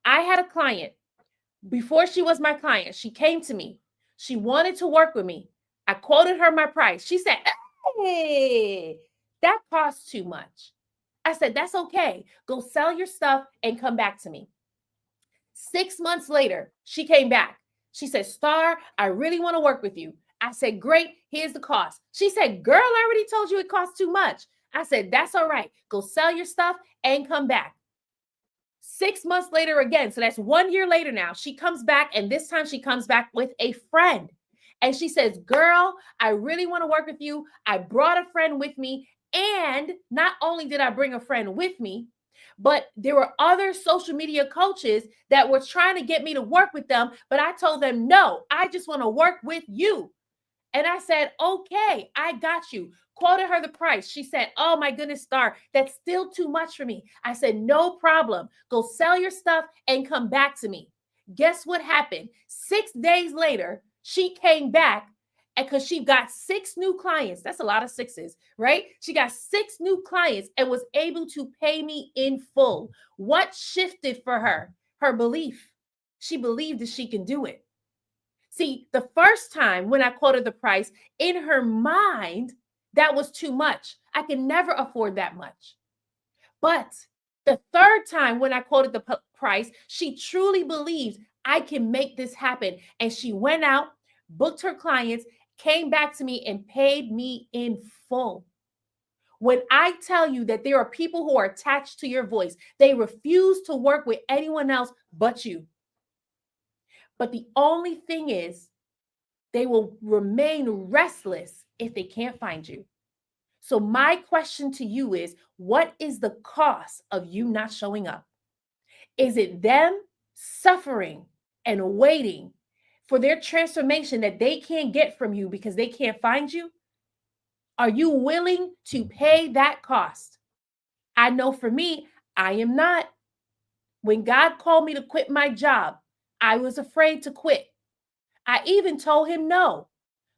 I had a client, before she was my client, she came to me. She wanted to work with me. I quoted her my price. She said, hey, that costs too much. I said, that's okay. Go sell your stuff and come back to me. 6 months later, she came back. She said, Star, I really want to work with you. I said, great. Here's the cost. She said, girl, I already told you it costs too much. I said, that's all right. Go sell your stuff and come back. 6 months later again, so that's 1 year later now, she comes back, and this time she comes back with a friend. And she says, girl, I really want to work with you. I brought a friend with me. And not only did I bring a friend with me, but there were other social media coaches that were trying to get me to work with them. But I told them, no, I just want to work with you. And I said, okay, I got you. Quoted her the price. She said, oh my goodness, Star, that's still too much for me. I said, no problem. Go sell your stuff and come back to me. Guess what happened? 6 days later, she came back and because she got 6 new clients. That's a lot of sixes, right? She got 6 new clients and was able to pay me in full. What shifted for her? Her belief. She believed that she can do it. See, the first time when I quoted the price, in her mind, that was too much. I can never afford that much. But the third time when I quoted the price, she truly believed I can make this happen. And she went out, booked her clients, came back to me, and paid me in full. When I tell you that there are people who are attached to your voice, they refuse to work with anyone else but you. But the only thing is, they will remain restless if they can't find you. So my question to you is, what is the cost of you not showing up? Is it them suffering and waiting for their transformation that they can't get from you because they can't find you? Are you willing to pay that cost? I know for me, I am not. When God called me to quit my job, I was afraid to quit. I even told him no,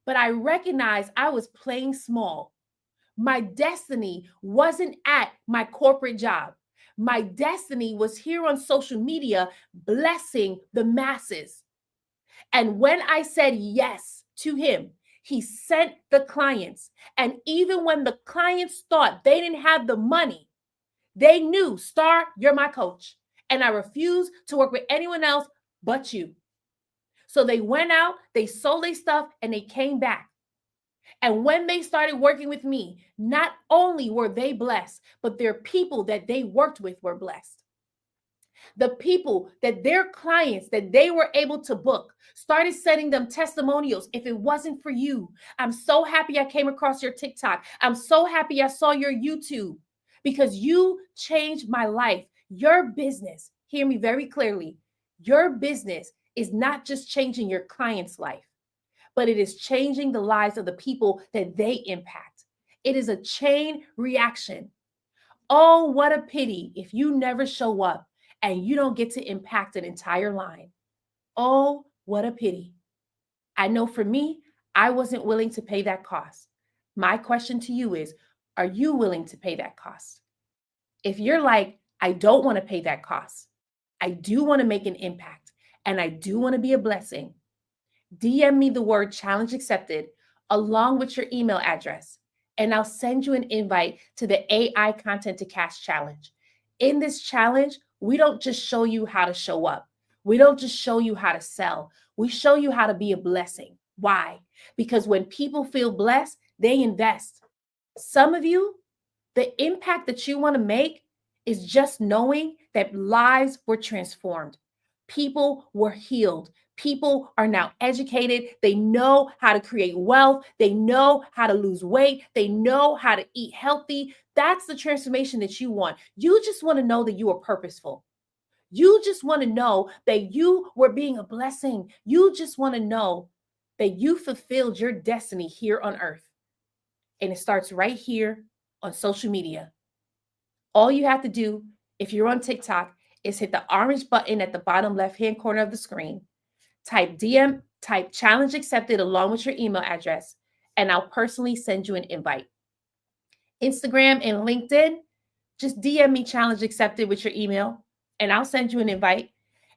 but I recognized I was playing small. My destiny wasn't at my corporate job. My destiny was here on social media, blessing the masses. And when I said yes to him, he sent the clients. And even when the clients thought they didn't have the money, they knew, Star, you're my coach. And I refuse to work with anyone else but you. So they went out, they sold their stuff, and they came back. And when they started working with me, not only were they blessed, but their people that they worked with were blessed. The people that their clients that they were able to book started sending them testimonials. If it wasn't for you, I'm so happy I came across your TikTok. I'm so happy I saw your YouTube because you changed my life. Your business, hear me very clearly, your business is not just changing your client's life, but it is changing the lives of the people that they impact. It is a chain reaction. Oh, what a pity if you never show up and you don't get to impact an entire line. Oh, what a pity. I know for me, I wasn't willing to pay that cost. My question to you is, are you willing to pay that cost? If you're like, I don't want to pay that cost, I do want to make an impact, and I do want to be a blessing, DM me the word challenge accepted along with your email address, and I'll send you an invite to the AI Content to Cash Challenge. In this challenge, we don't just show you how to show up. We don't just show you how to sell. We show you how to be a blessing. Why? Because when people feel blessed, they invest. Some of you, the impact that you want to make is just knowing that lives were transformed. People were healed. People are now educated. They know how to create wealth. They know how to lose weight. They know how to eat healthy. That's the transformation that you want. You just want to know that you are purposeful. You just want to know that you were being a blessing. You just want to know that you fulfilled your destiny here on earth. And it starts right here on social media. All you have to do, if you're on TikTok, is hit the orange button at the bottom left-hand corner of the screen. Type challenge accepted along with your email address, and I'll personally send you an invite. Instagram and LinkedIn, just DM me challenge accepted with your email, and I'll send you an invite.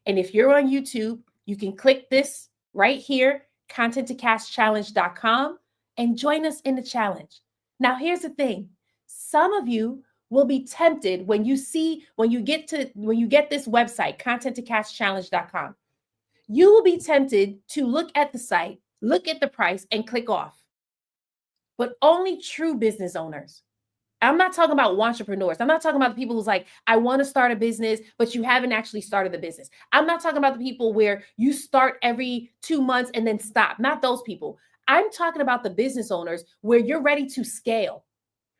And if you're on YouTube, you can click this right here, contenttocashchallenge.com, and join us in the challenge. Now, here's the thing. Some of you will be tempted when you get this website, contenttocashchallenge.com. You will be tempted to look at the site, look at the price, and click off. But only true business owners. I'm not talking about entrepreneurs. I'm not talking about the people who's like, I want to start a business, but you haven't actually started the business. I'm not talking about the people where you start every 2 months and then stop. Not those people. I'm talking about the business owners where you're ready to scale.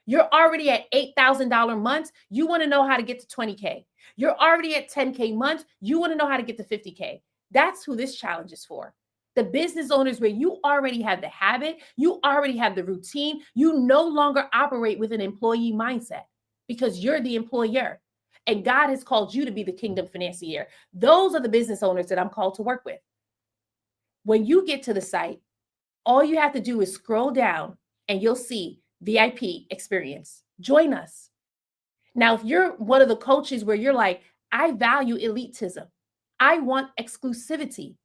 You're already at $8,000 months. You want to know how to get to 20K. You're already at 10K months. You want to know how to get to 50K. That's who this challenge is for. The business owners where you already have the habit, you already have the routine, you no longer operate with an employee mindset because you're the employer. And God has called you to be the kingdom financier. Those are the business owners that I'm called to work with. When you get to the site, all you have to do is scroll down and you'll see VIP experience. Join us. Now, if you're one of the coaches where you're like, I value elitism, I want exclusivity,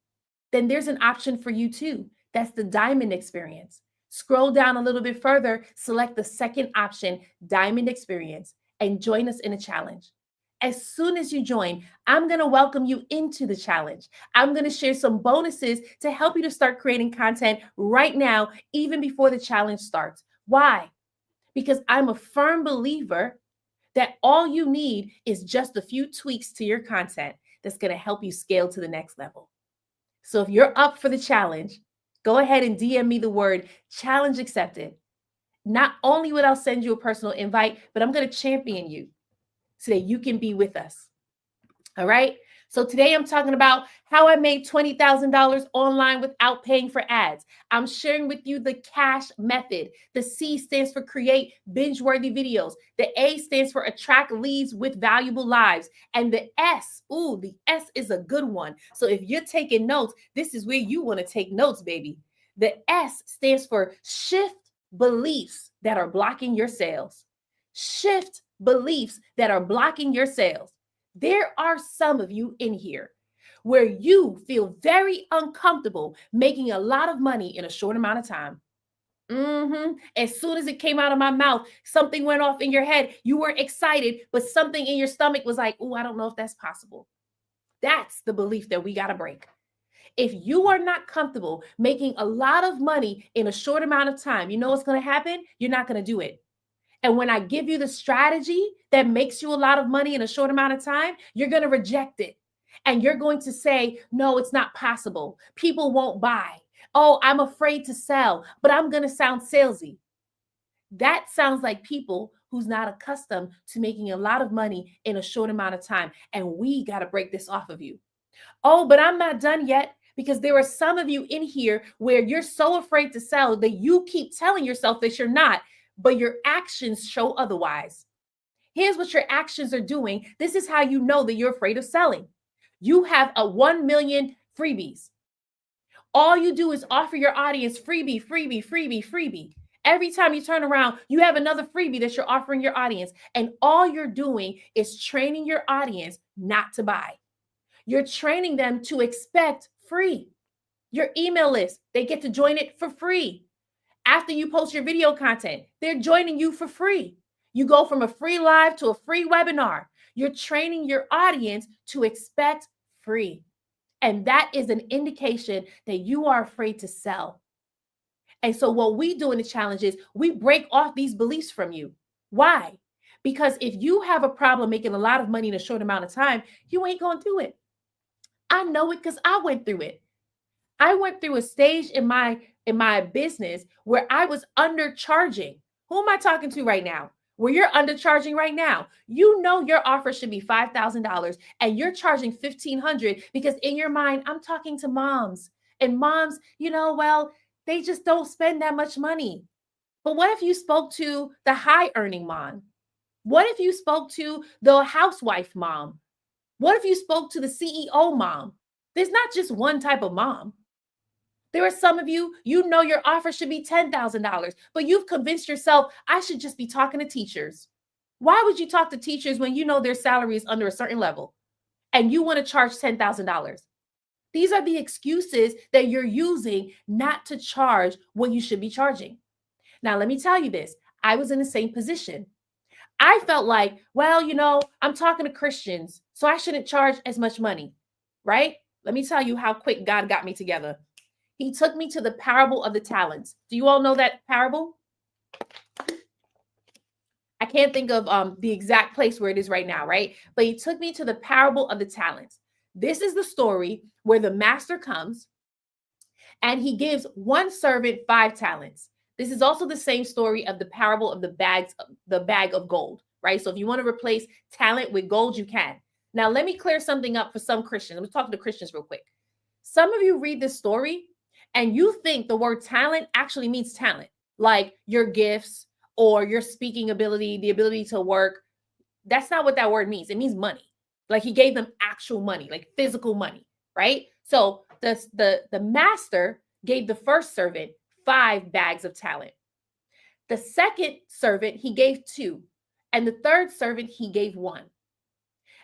then there's an option for you too. That's the diamond experience. Scroll down a little bit further, select the second option, diamond experience, and join us in a challenge. As soon as you join, I'm going to welcome you into the challenge. I'm going to share some bonuses to help you to start creating content right now, even before the challenge starts. Why? Because I'm a firm believer that all you need is just a few tweaks to your content that's going to help you scale to the next level. So if you're up for the challenge, go ahead and DM me the word challenge accepted. Not only will I send you a personal invite, but I'm going to champion you so that you can be with us. All right. So today I'm talking about how I made $20,000 online without paying for ads. I'm sharing with you the cash method. The C stands for create binge-worthy videos. The A stands for attract leads with valuable lives. And the S, the S is a good one. So if you're taking notes, this is where you want to take notes, baby. The S stands for shift beliefs that are blocking your sales. Shift beliefs that are blocking your sales. There are some of you in here where you feel very uncomfortable making a lot of money in a short amount of time. As soon as it came out of my mouth, something went off in your head. You were excited, but something in your stomach was like, I don't know if that's possible. That's the belief that we got to break. If you are not comfortable making a lot of money in a short amount of time, you know what's going to happen? You're not going to do it. And when I give you the strategy that makes you a lot of money in a short amount of time, you're going to reject it. And you're going to say, no, it's not possible. People won't buy. Oh, I'm afraid to sell, but I'm going to sound salesy. That sounds like people who's not accustomed to making a lot of money in a short amount of time. And we got to break this off of you. Oh, but I'm not done yet. Because there are some of you in here where you're so afraid to sell that you keep telling yourself that you're not, but your actions show otherwise. Here's what your actions are doing. This is how you know that you're afraid of selling. You have a 1 million freebies. All you do is offer your audience freebie, freebie, freebie, freebie. Every time you turn around, you have another freebie that you're offering your audience. And all you're doing is training your audience not to buy. You're training them to expect free. Your email list, they get to join it for free. After you post your video content, they're joining you for free. You go from a free live to a free webinar. You're training your audience to expect free. And that is an indication that you are afraid to sell. And so what we do in the challenge is we break off these beliefs from you. Why? Because if you have a problem making a lot of money in a short amount of time, you ain't going to do it. I know it because I went through it. I went through a stage in my business where I was undercharging. Who am I talking to right now? Where you're undercharging right now. You know your offer should be $5,000 and you're charging $1,500 because in your mind, I'm talking to moms. And moms, they just don't spend that much money. But what if you spoke to the high earning mom? What if you spoke to the housewife mom? What if you spoke to the CEO mom? There's not just one type of mom. There are some of you, your offer should be $10,000, but you've convinced yourself, I should just be talking to teachers. Why would you talk to teachers when you know their salary is under a certain level and you want to charge $10,000? These are the excuses that you're using not to charge what you should be charging. Now, let me tell you this. I was in the same position. I felt like, I'm talking to Christians, so I shouldn't charge as much money, right? Let me tell you how quick God got me together. He took me to the parable of the talents. Do you all know that parable? I can't think of the exact place where it is right now, right? But he took me to the parable of the talents. This is the story where the master comes and he gives one servant 5 talents. This is also the same story of the parable of the bag of gold, right? So if you want to replace talent with gold, you can. Now, let me clear something up for some Christians. I'm talking to Christians real quick. Some of you read this story and you think the word talent actually means talent, like your gifts or your speaking ability, the ability to work. That's not what that word means. It means money. Like he gave them actual money, like physical money, right? So the master gave the first servant 5 bags of talent. The second servant he gave 2, and the third servant he gave 1.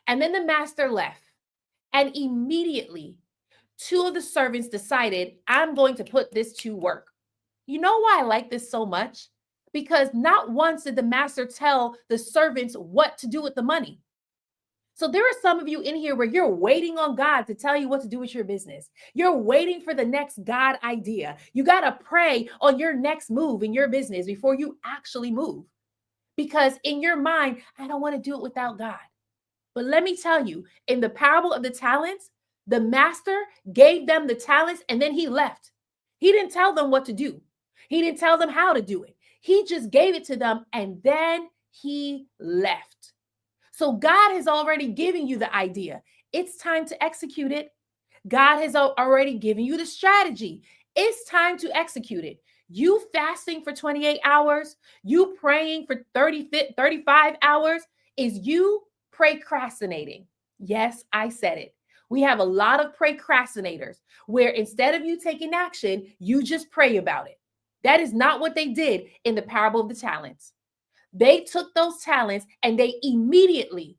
And then the master left, and immediately 2 of the servants decided, I'm going to put this to work. You know why I like this so much? Because not once did the master tell the servants what to do with the money. So there are some of you in here where you're waiting on God to tell you what to do with your business. You're waiting for the next God idea. You got to pray on your next move in your business before you actually move. Because in your mind, I don't want to do it without God. But let me tell you, in the parable of the talents, the master gave them the talents and then he left. He didn't tell them what to do. He didn't tell them how to do it. He just gave it to them and then he left. So God has already given you the idea. It's time to execute it. God has already given you the strategy. It's time to execute it. You fasting for 28 hours, you praying for 35 hours is you procrastinating. Yes, I said it. We have a lot of procrastinators where instead of you taking action, you just pray about it. That is not what they did in the parable of the talents. They took those talents and they immediately,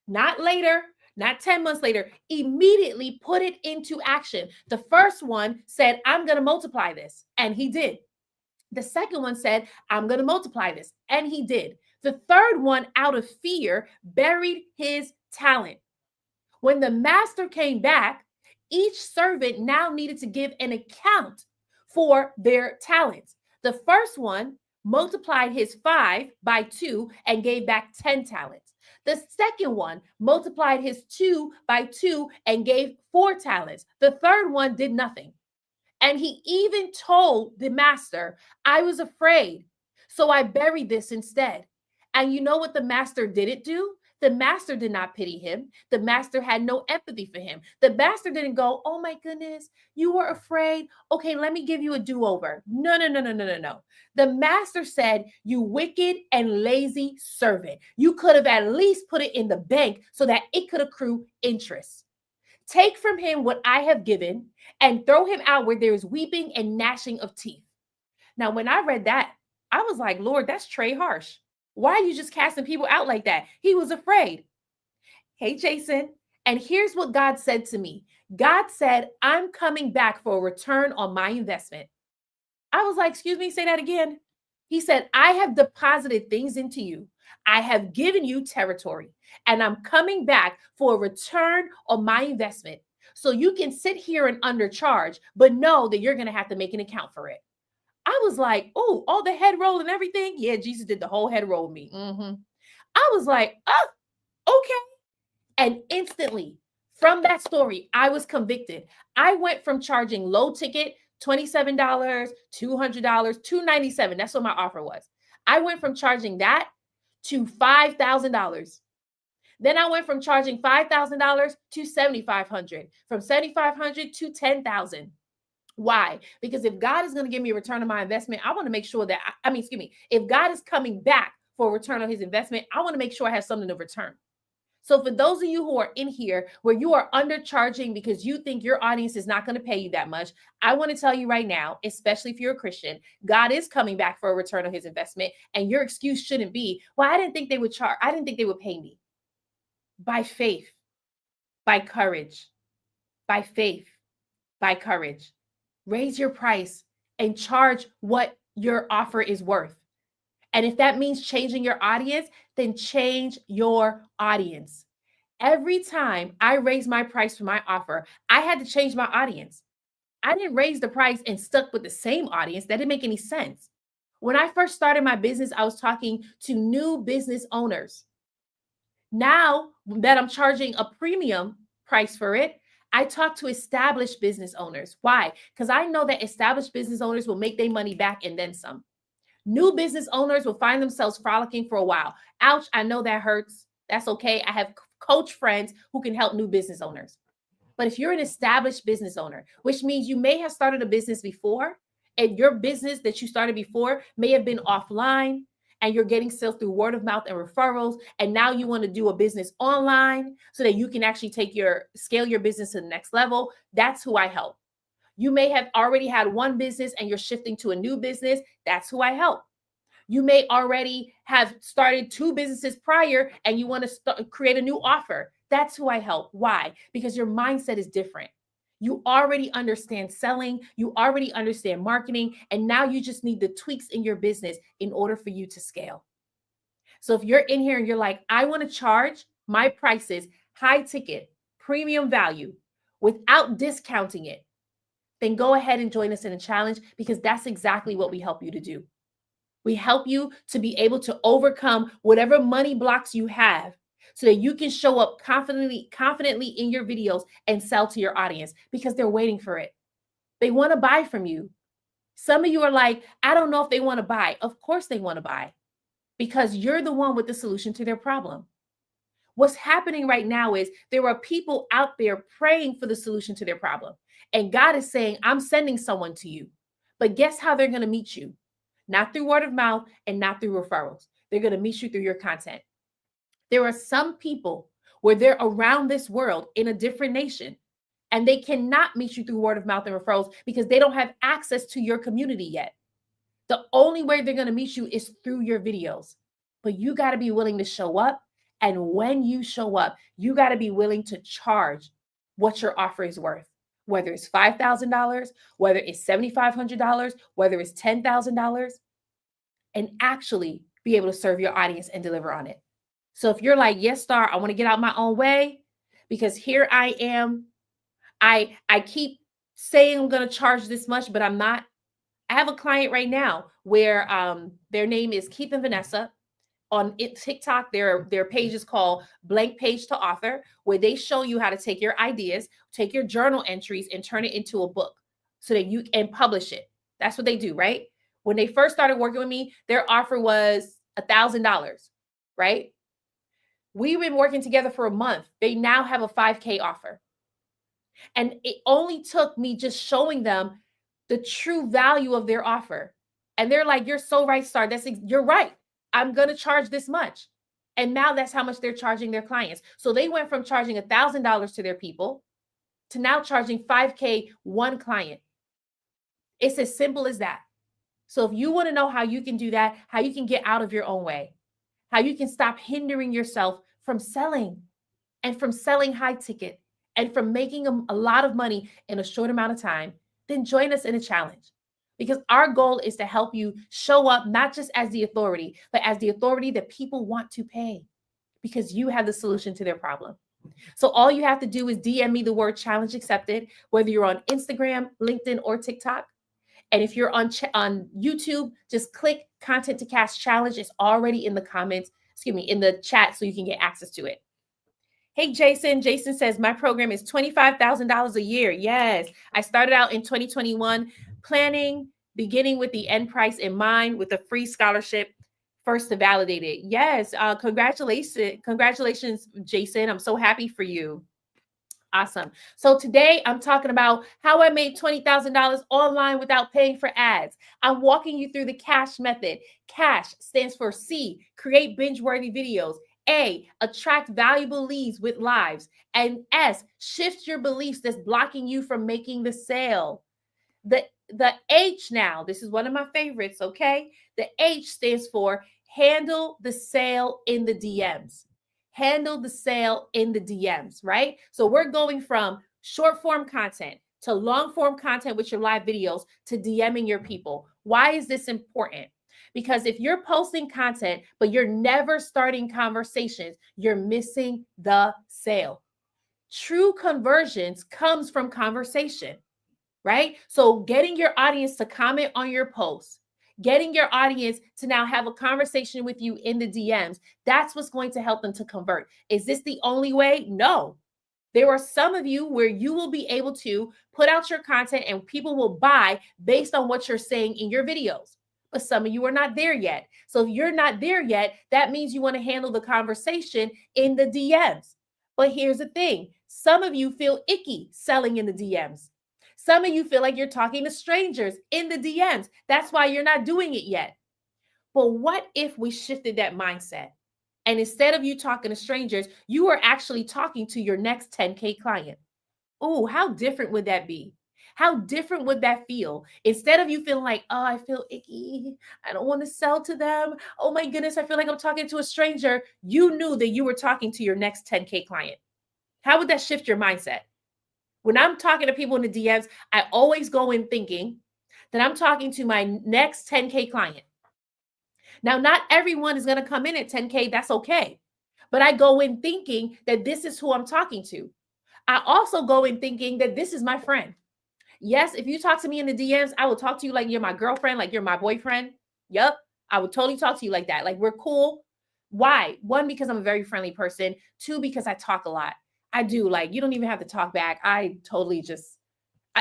not later, not 10 months later, immediately put it into action. The first one said, I'm going to multiply this. And he did. The second one said, I'm going to multiply this. And he did. The third one, out of fear, buried his talent. When the master came back, each servant now needed to give an account for their talents. The first one multiplied his 5 by 2 and gave back 10 talents. The second one multiplied his 2 by 2 and gave 4 talents. The third one did nothing. And he even told the master, I was afraid, so I buried this instead. And you know what the master didn't do? The master did not pity him. The master had no empathy for him. The master didn't go, oh my goodness, you were afraid. Okay, let me give you a do-over. No, no, no, no, no, no, no. The master said, you wicked and lazy servant. You could have at least put it in the bank so that it could accrue interest. Take from him what I have given and throw him out where there is weeping and gnashing of teeth. Now, when I read that, I was like, Lord, that's Trey harsh. Why are you just casting people out like that? He was afraid. Hey, Jason. And here's what God said to me. God said, I'm coming back for a return on my investment. I was like, excuse me, say that again. He said, I have deposited things into you. I have given you territory, and I'm coming back for a return on my investment. So you can sit here and undercharge, but know that you're going to have to make an account for it. I was like, oh, all the head roll and everything. Yeah, Jesus did the whole head roll with me. I was like, oh, okay. And instantly from that story, I was convicted. I went from charging low ticket, $27, $200, $297. That's what my offer was. I went from charging that to $5,000. Then I went from charging $5,000 to $7,500, from $7,500 to $10,000. Why? Because if God is going to give me a return on my investment, I want to make sure that, if God is coming back for a return on his investment, I want to make sure I have something to return. So for those of you who are in here where you are undercharging because you think your audience is not going to pay you that much, I want to tell you right now, especially if you're a Christian, God is coming back for a return on his investment. And your excuse shouldn't be, well, I didn't think they would charge. I didn't think they would pay me. By faith, by courage, by faith, by courage. Raise your price and charge what your offer is worth. And if that means changing your audience, then change your audience. Every time I raised my price for my offer, I had to change my audience. I didn't raise the price and stuck with the same audience. That didn't make any sense. When I first started my business, I was talking to new business owners. Now that I'm charging a premium price for it, I talk to established business owners. Why? Because I know that established business owners will make their money back and then some. New business owners will find themselves frolicking for a while. Ouch, I know that hurts. That's okay. I have coach friends who can help new business owners. But if you're an established business owner, which means you may have started a business before, and your business that you started before may have been offline, and you're getting sales through word of mouth and referrals, and now you want to do a business online so that you can actually scale your business to the next level, that's who I help. You may have already had one business and you're shifting to a new business, that's who I help. You may already have started two businesses prior and you want to create a new offer. That's who I help. Why? Because your mindset is different. You already understand selling, you already understand marketing, and now you just need the tweaks in your business in order for you to scale. So if you're in here and you're like, I want to charge my prices high ticket, premium value without discounting it, then go ahead and join us in a challenge, because that's exactly what we help you to do. We help you to be able to overcome whatever money blocks you have so that you can show up confidently in your videos and sell to your audience, because they're waiting for it. They want to buy from you. Some of you are like, I don't know if they want to buy. Of course they want to buy, because you're the one with the solution to their problem. What's happening right now is there are people out there praying for the solution to their problem. And God is saying, I'm sending someone to you. But guess how they're going to meet you? Not through word of mouth and not through referrals. They're going to meet you through your content. There are some people where they're around this world in a different nation, and they cannot meet you through word of mouth and referrals because they don't have access to your community yet. The only way they're going to meet you is through your videos. But you got to be willing to show up. And when you show up, you got to be willing to charge what your offer is worth, whether it's $5,000, whether it's $7,500, whether it's $10,000, and actually be able to serve your audience and deliver on it. So if you're like, yes, Star, I want to get out my own way, because here I am. I keep saying I'm going to charge this much, but I'm not. I have a client right now where their name is Keith and Vanessa. On TikTok, their page is called Blank Page to Author, where they show you how to take your ideas, take your journal entries, and turn it into a book so that you can publish it. That's what they do, right? When they first started working with me, their offer was $1,000, right? We've been working together for a month. They now have a 5K offer. And it only took me just showing them the true value of their offer. And they're like, you're so right, Star. You're right. I'm going to charge this much. And now that's how much they're charging their clients. So they went from charging $1,000 to their people to now charging 5K one client. It's as simple as that. So if you want to know how you can do that, how you can get out of your own way, how you can stop hindering yourself from selling and from selling high ticket and from making a lot of money in a short amount of time, then join us in a challenge. Because our goal is to help you show up not just as the authority, but as the authority that people want to pay, because you have the solution to their problem. So all you have to do is DM me the word challenge accepted, whether you're on Instagram, LinkedIn, or TikTok. And if you're on YouTube, just click Content to Cash Challenge. It's already in the comments, in the chat, so you can get access to it. Hey, Jason. Jason says, my program is $25,000 a year. Yes. I started out in 2021 planning, beginning with the end price in mind, with a free scholarship first to validate it. Yes. Congratulations, Jason. I'm so happy for you. Awesome. So today I'm talking about how I made $20,000 online without paying for ads. I'm walking you through the CASH method. CASH stands for C, create binge-worthy videos. A, attract valuable leads with lives. And S, shift your beliefs that's blocking you from making the sale. The H now, this is one of my favorites, okay? The H stands for handle the sale in the DMs. Handle the sale in the DMs, right? So we're going from short form content to long form content with your live videos to DMing your people. Why is this important? Because if you're posting content, but you're never starting conversations, you're missing the sale. True conversions comes from conversation, right? So getting your audience to comment on your posts, getting your audience to now have a conversation with you in the DMs, that's what's going to help them to convert. Is this the only way? No. There are some of you where you will be able to put out your content and people will buy based on what you're saying in your videos. But some of you are not there yet. So if you're not there yet, that means you want to handle the conversation in the DMs. But here's the thing. Some of you feel icky selling in the DMs. Some of you feel like you're talking to strangers in the DMs. That's why you're not doing it yet. But what if we shifted that mindset? And instead of you talking to strangers, you are actually talking to your next 10K client. Oh, how different would that be? How different would that feel? Instead of you feeling like, oh, I feel icky. I don't want to sell to them. Oh my goodness, I feel like I'm talking to a stranger. You knew that you were talking to your next 10K client. How would that shift your mindset? When I'm talking to people in the DMs, I always go in thinking that I'm talking to my next 10K client. Now, not everyone is going to come in at 10K. That's okay. But I go in thinking that this is who I'm talking to. I also go in thinking that this is my friend. Yes, if you talk to me in the DMs, I will talk to you like you're my girlfriend, like you're my boyfriend. Yep. I would totally talk to you like that. Like we're cool. Why? One, because I'm a very friendly person. Two, because I talk a lot. I do. Like you don't even have to talk back. I totally just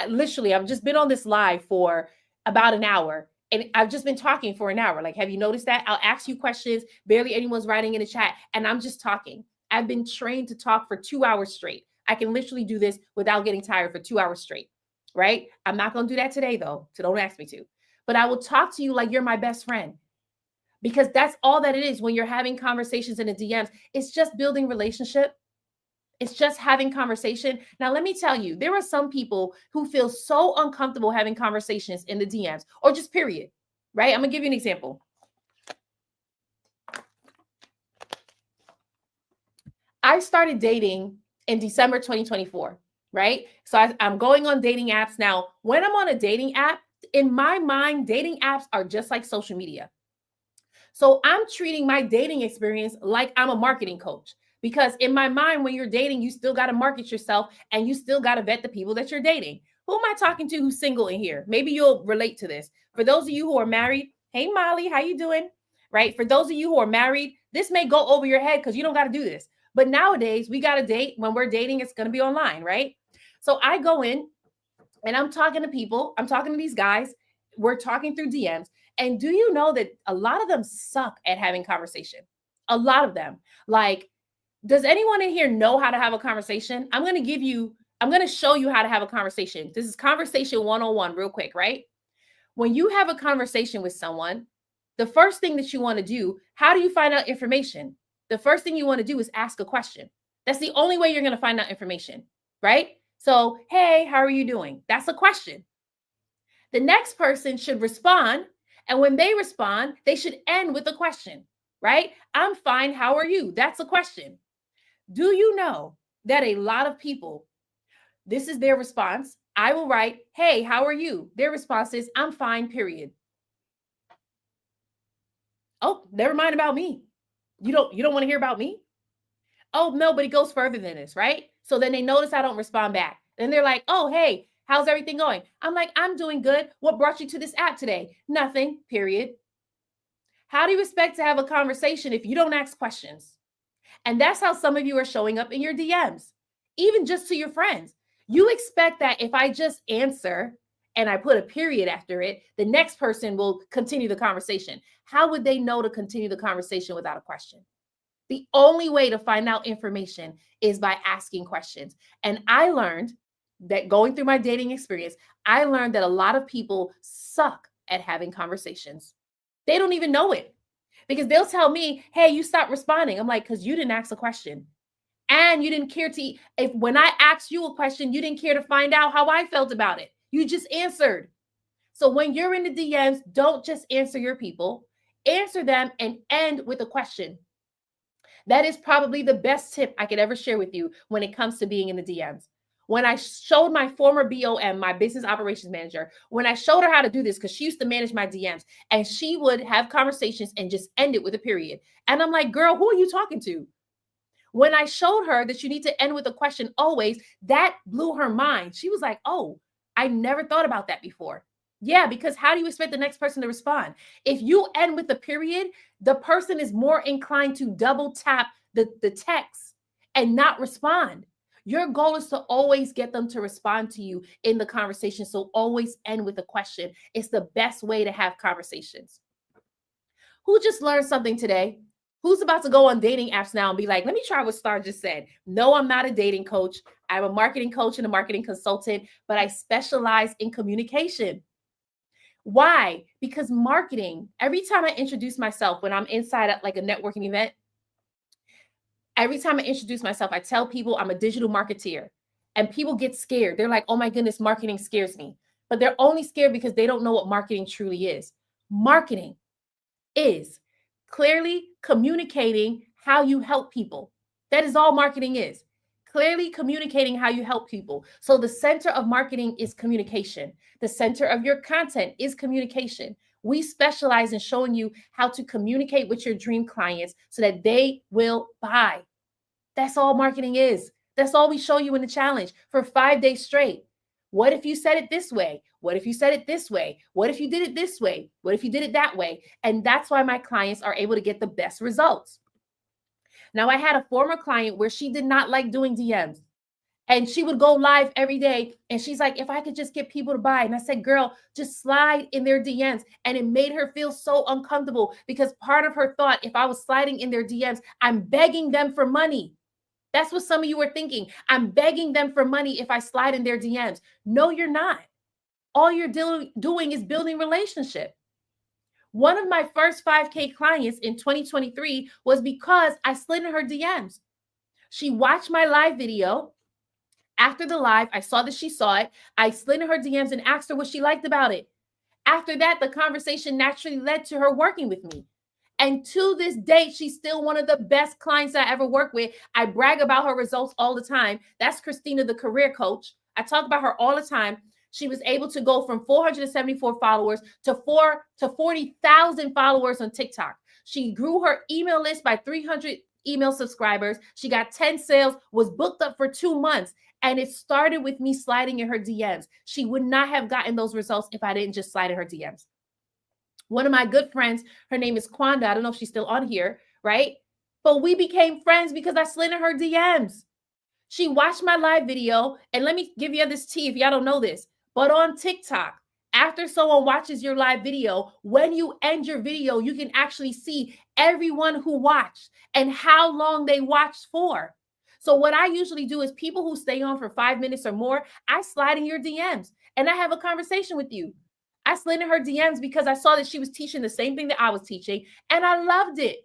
literally, I've just been on this live for about an hour and I've just been talking for an hour. Like, have you noticed that? I'll ask you questions, barely anyone's writing in the chat, and I'm just talking. I've been trained to talk for 2 hours straight. I can literally do this without getting tired for 2 hours straight, right? I'm not going to do that today, though, so don't ask me to. But I will talk to you like you're my best friend because that's all that it is when you're having conversations in the DMs. It's just building relationship. It's just having conversation. Now, let me tell you, there are some people who feel so uncomfortable having conversations in the DMs or just period, right? I'm going to give you an example. I started dating in December 2024, right? So I'm going on dating apps. Now, when I'm on a dating app, in my mind, dating apps are just like social media. So I'm treating my dating experience like I'm a marketing coach. Because in my mind, when you're dating, you still got to market yourself and you still got to vet the people that you're dating. Who am I talking to who's single in here? Maybe you'll relate to this. For those of you who are married, hey Molly, how you doing? Right? For those of you who are married, this may go over your head because you don't got to do this. But nowadays, we got to date. When we're dating, it's going to be online, right? So I go in and I'm talking to people. I'm talking to these guys. We're talking through DMs. And do you know that a lot of them suck at having conversation? A lot of them. Like, does anyone in here know how to have a conversation? I'm going to show you how to have a conversation. This is conversation 101 real quick, right? When you have a conversation with someone, the first thing that you want to do, how do you find out information? The first thing you want to do is ask a question. That's the only way you're going to find out information, right? So, hey, how are you doing? That's a question. The next person should respond. And when they respond, they should end with a question, right? I'm fine. How are you? That's a question. Do you know that a lot of people, this is their response? I will write, hey, how are you? Their response is, I'm fine, period. Oh, never mind about me. You don't want to hear about me? Oh, no, but it goes further than this, right? So then they notice I don't respond back. Then they're like, oh, hey, how's everything going? I'm like, I'm doing good. What brought you to this app today? Nothing, period. How do you expect to have a conversation if you don't ask questions? And that's how some of you are showing up in your DMs, even just to your friends. You expect that if I just answer and I put a period after it, the next person will continue the conversation. How would they know to continue the conversation without a question? The only way to find out information is by asking questions. And I learned that going through my dating experience, I learned that a lot of people suck at having conversations. They don't even know it because they'll tell me, hey, you stopped responding. I'm like, because you didn't ask a question. And you didn't care to, if when I asked you a question, you didn't care to find out how I felt about it. You just answered. So when you're in the DMs, don't just answer your people, answer them and end with a question. That is probably the best tip I could ever share with you when it comes to being in the DMs. When I showed my former BOM, my business operations manager, when I showed her how to do this, because she used to manage my DMs and she would have conversations and just end it with a period. And I'm like, girl, who are you talking to? When I showed her that you need to end with a question always, that blew her mind. She was like, oh, I never thought about that before. Yeah, because how do you expect the next person to respond? If you end with a period, the person is more inclined to double tap the text and not respond. Your goal is to always get them to respond to you in the conversation. So always end with a question. It's the best way to have conversations. Who just learned something today? Who's about to go on dating apps now and be like, let me try what Star just said? No, I'm not a dating coach. I'm a marketing coach and a marketing consultant, but I specialize in communication. Why? Because marketing, every time I introduce myself when I'm inside at like a networking event, every time I introduce myself, I tell people I'm a digital marketeer. And people get scared. They're like, oh my goodness, marketing scares me. But they're only scared because they don't know what marketing truly is. Marketing is clearly communicating how you help people. That is all marketing is. Clearly communicating how you help people. So the center of marketing is communication. The center of your content is communication. We specialize in showing you how to communicate with your dream clients so that they will buy. That's all marketing is. That's all we show you in the challenge for 5 days straight. What if you said it this way? What if you said it this way? What if you did it this way? What if you did it that way? And that's why my clients are able to get the best results. Now, I had a former client where she did not like doing DMs. And she would go live every day. And she's like, if I could just get people to buy. And I said, girl, just slide in their DMs. And it made her feel so uncomfortable because part of her thought, if I was sliding in their DMs, I'm begging them for money. That's what some of you are thinking. I'm begging them for money if I slide in their DMs. No, you're not. All you're doing is building relationship. One of my first 5K clients in 2023 was because I slid in her DMs. She watched my live video. After the live, I saw that she saw it. I slid in her DMs and asked her what she liked about it. After that, the conversation naturally led to her working with me. And to this day, she's still one of the best clients I ever worked with. I brag about her results all the time. That's Christina, the career coach. I talk about her all the time. She was able to go from 474 followers to 40,000 followers on TikTok. She grew her email list by 300 email subscribers. She got 10 sales, was booked up for 2 months. And it started with me sliding in her DMs. She would not have gotten those results if I didn't just slide in her DMs. One of my good friends, her name is Kwanda. I don't know if she's still on here, right? But we became friends because I slid in her DMs. She watched my live video. And let me give you this tea if y'all don't know this. But on TikTok, after someone watches your live video, when you end your video, you can actually see everyone who watched and how long they watched for. So what I usually do is people who stay on for 5 minutes or more, I slide in your DMs and I have a conversation with you. I slid in her DMs because I saw that she was teaching the same thing that I was teaching and I loved it.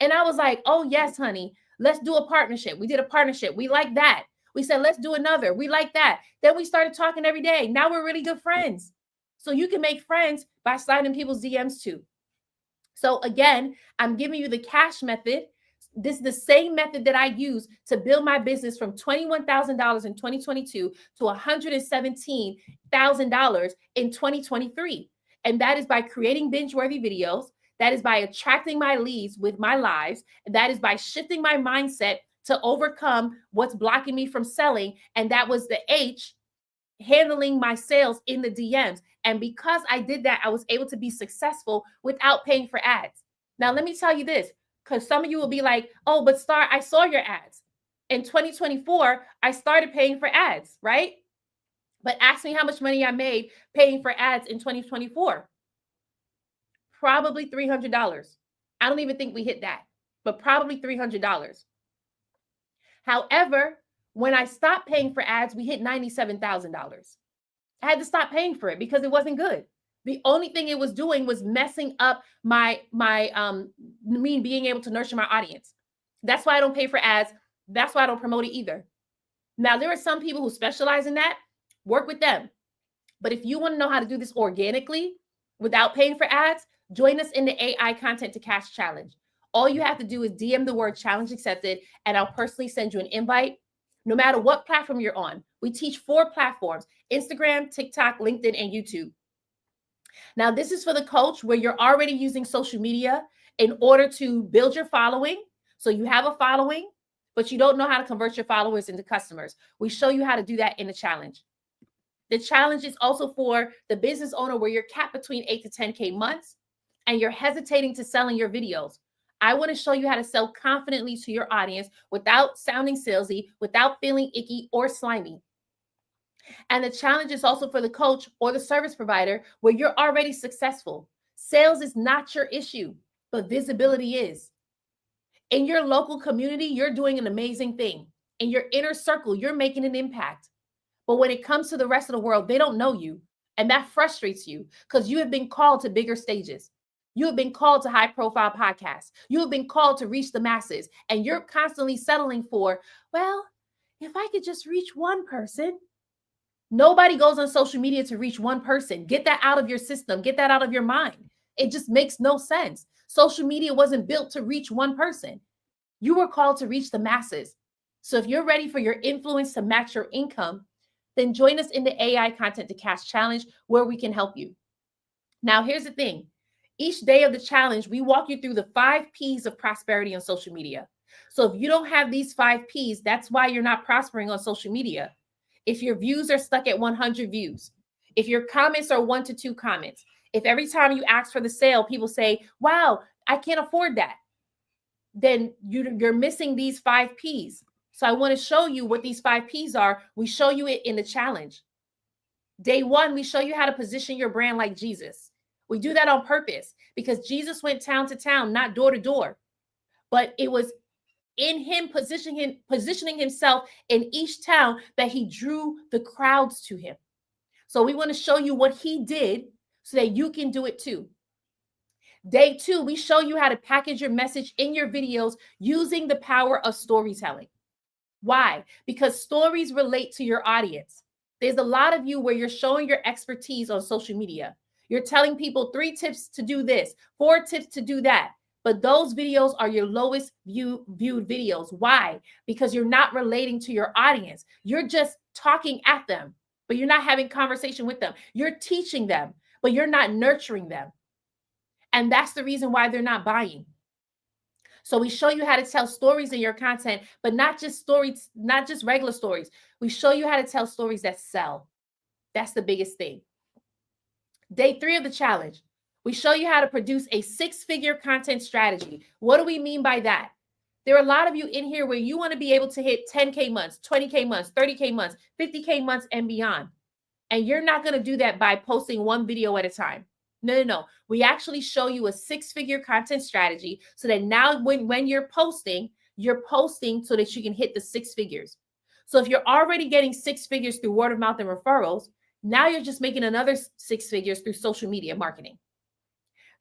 And I was like, oh yes, honey, let's do a partnership. We did a partnership. We like that. We said, let's do another. We like that. Then we started talking every day. Now we're really good friends. So you can make friends by sliding people's DMs too. So again, I'm giving you the cash method. This is the same method that I use to build my business from $21,000 in 2022 to $117,000 in 2023. And that is by creating binge-worthy videos. That is by attracting my leads with my lives. And that is by shifting my mindset to overcome what's blocking me from selling. And that was the H, handling my sales in the DMs. And because I did that, I was able to be successful without paying for ads. Now, let me tell you this, because some of you will be like, oh, but Star, I saw your ads. In 2024, I started paying for ads, right? But ask me how much money I made paying for ads in 2024. Probably $300. I don't even think we hit that, but probably $300. However, when I stopped paying for ads, we hit $97,000. I had to stop paying for it because it wasn't good. The only thing it was doing was messing up me being able to nurture my audience. That's why I don't pay for ads. That's why I don't promote it either. Now, there are some people who specialize in that. Work with them. But if you want to know how to do this organically without paying for ads, join us in the AI Content to Cash Challenge. All you have to do is DM the word challenge accepted, and I'll personally send you an invite. No matter what platform you're on, we teach 4 platforms: Instagram, TikTok, LinkedIn, and YouTube. Now, this is for the coach where you're already using social media in order to build your following. So you have a following, but you don't know how to convert your followers into customers. We show you how to do that in the challenge. The challenge is also for the business owner where you're capped between 8 to 10K months and you're hesitating to sell in your videos. I want to show you how to sell confidently to your audience without sounding salesy, without feeling icky or slimy. And the challenge is also for the coach or the service provider where you're already successful. Sales is not your issue, but visibility is. In your local community, you're doing an amazing thing. In your inner circle, you're making an impact. But when it comes to the rest of the world, they don't know you. And that frustrates you because you have been called to bigger stages. You have been called to high profile podcasts. You have been called to reach the masses. And you're constantly settling for, well, if I could just reach one person. Nobody goes on social media to reach one person. Get that out of your system. Get that out of your mind. It just makes no sense. Social media wasn't built to reach one person. You were called to reach the masses. So if you're ready for your influence to match your income, then join us in the AI Content to Cash Challenge where we can help you. Now, here's the thing. Each day of the challenge, we walk you through the 5 P's of prosperity on social media. So if you don't have these 5 P's, that's why you're not prospering on social media. If your views are stuck at 100 views, if your comments are 1 to 2 comments, if every time you ask for the sale, people say, wow, I can't afford that, then you're missing these 5 P's. So I want to show you what these 5 P's are. We show you it in the challenge. Day 1, we show you how to position your brand like Jesus. We do that on purpose because Jesus went town to town, not door to door. But it was in him positioning himself in each town that he drew the crowds to him. So we want to show you what he did so that you can do it too. Day 2, we show you how to package your message in your videos using the power of storytelling. Why? Because stories relate to your audience. There's a lot of you where you're showing your expertise on social media. You're telling people 3 tips to do this, 4 tips to do that. But those videos are your lowest viewed videos. Why? Because you're not relating to your audience. You're just talking at them, but you're not having conversation with them. You're teaching them, but you're not nurturing them. And that's the reason why they're not buying. So we show you how to tell stories in your content, but not just stories, not just regular stories. We show you how to tell stories that sell. That's the biggest thing. Day 3 of the challenge, we show you how to produce a 6-figure content strategy. What do we mean by that? There are a lot of you in here where you want to be able to hit 10K months, 20K months, 30K months, 50K months and beyond. And you're not going to do that by posting one video at a time. No. We actually show you a 6-figure content strategy so that now when you're posting so that you can hit the 6 figures. So if you're already getting 6 figures through word of mouth and referrals, now you're just making another 6 figures through social media marketing.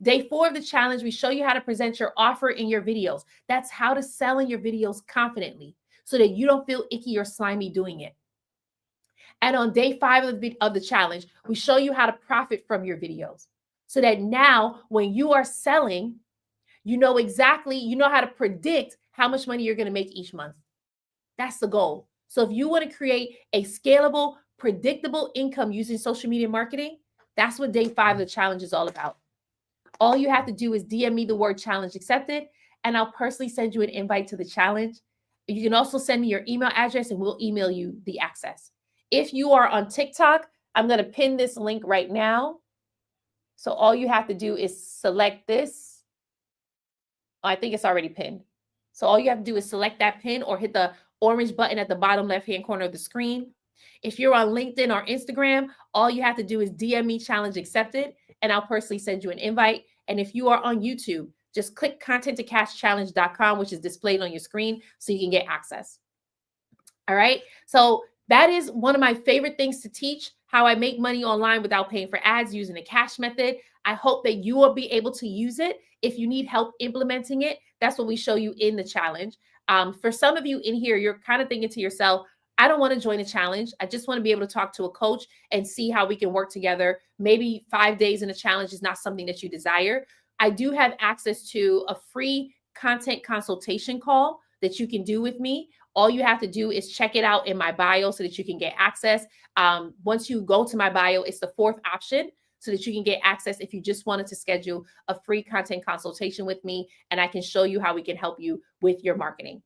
Day 4 of the challenge, we show you how to present your offer in your videos. That's how to sell in your videos confidently so that you don't feel icky or slimy doing it. And on day 5 of the challenge, we show you how to profit from your videos so that now when you are selling, you know how to predict how much money you're going to make each month. That's the goal. So if you want to create a scalable, predictable income using social media marketing, that's what day 5 of the challenge is all about. All you have to do is DM me the word challenge accepted, and I'll personally send you an invite to the challenge. You can also send me your email address and we'll email you the access. If you are on TikTok, I'm going to pin this link right now. So all you have to do is select this. I think it's already pinned. So all you have to do is select that pin or hit the orange button at the bottom left-hand corner of the screen. If you're on LinkedIn or Instagram, all you have to do is DM me challenge accepted, and I'll personally send you an invite. And if you are on YouTube, just click content2cashchallenge.com, which is displayed on your screen so you can get access. All right. So that is one of my favorite things to teach, how I make money online without paying for ads using the cash method. I hope that you will be able to use it. If you need help implementing it, that's what we show you in the challenge. For some of you in here, you're kind of thinking to yourself, I don't want to join a challenge. I just want to be able to talk to a coach and see how we can work together. Maybe 5 days in a challenge is not something that you desire. I do have access to a free content consultation call that you can do with me. All you have to do is check it out in my bio so that you can get access. Once you go to my bio, it's the 4th option so that you can get access if you just wanted to schedule a free content consultation with me, and I can show you how we can help you with your marketing.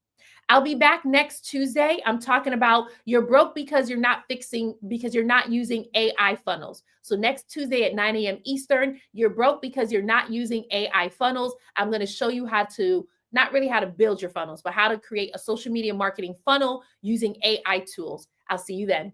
I'll be back next Tuesday. I'm talking about you're broke because you're not using AI funnels. So next Tuesday at 9 a.m. Eastern, you're broke because you're not using AI funnels. I'm going to show you how to, not really how to build your funnels, but how to create a social media marketing funnel using AI tools. I'll see you then.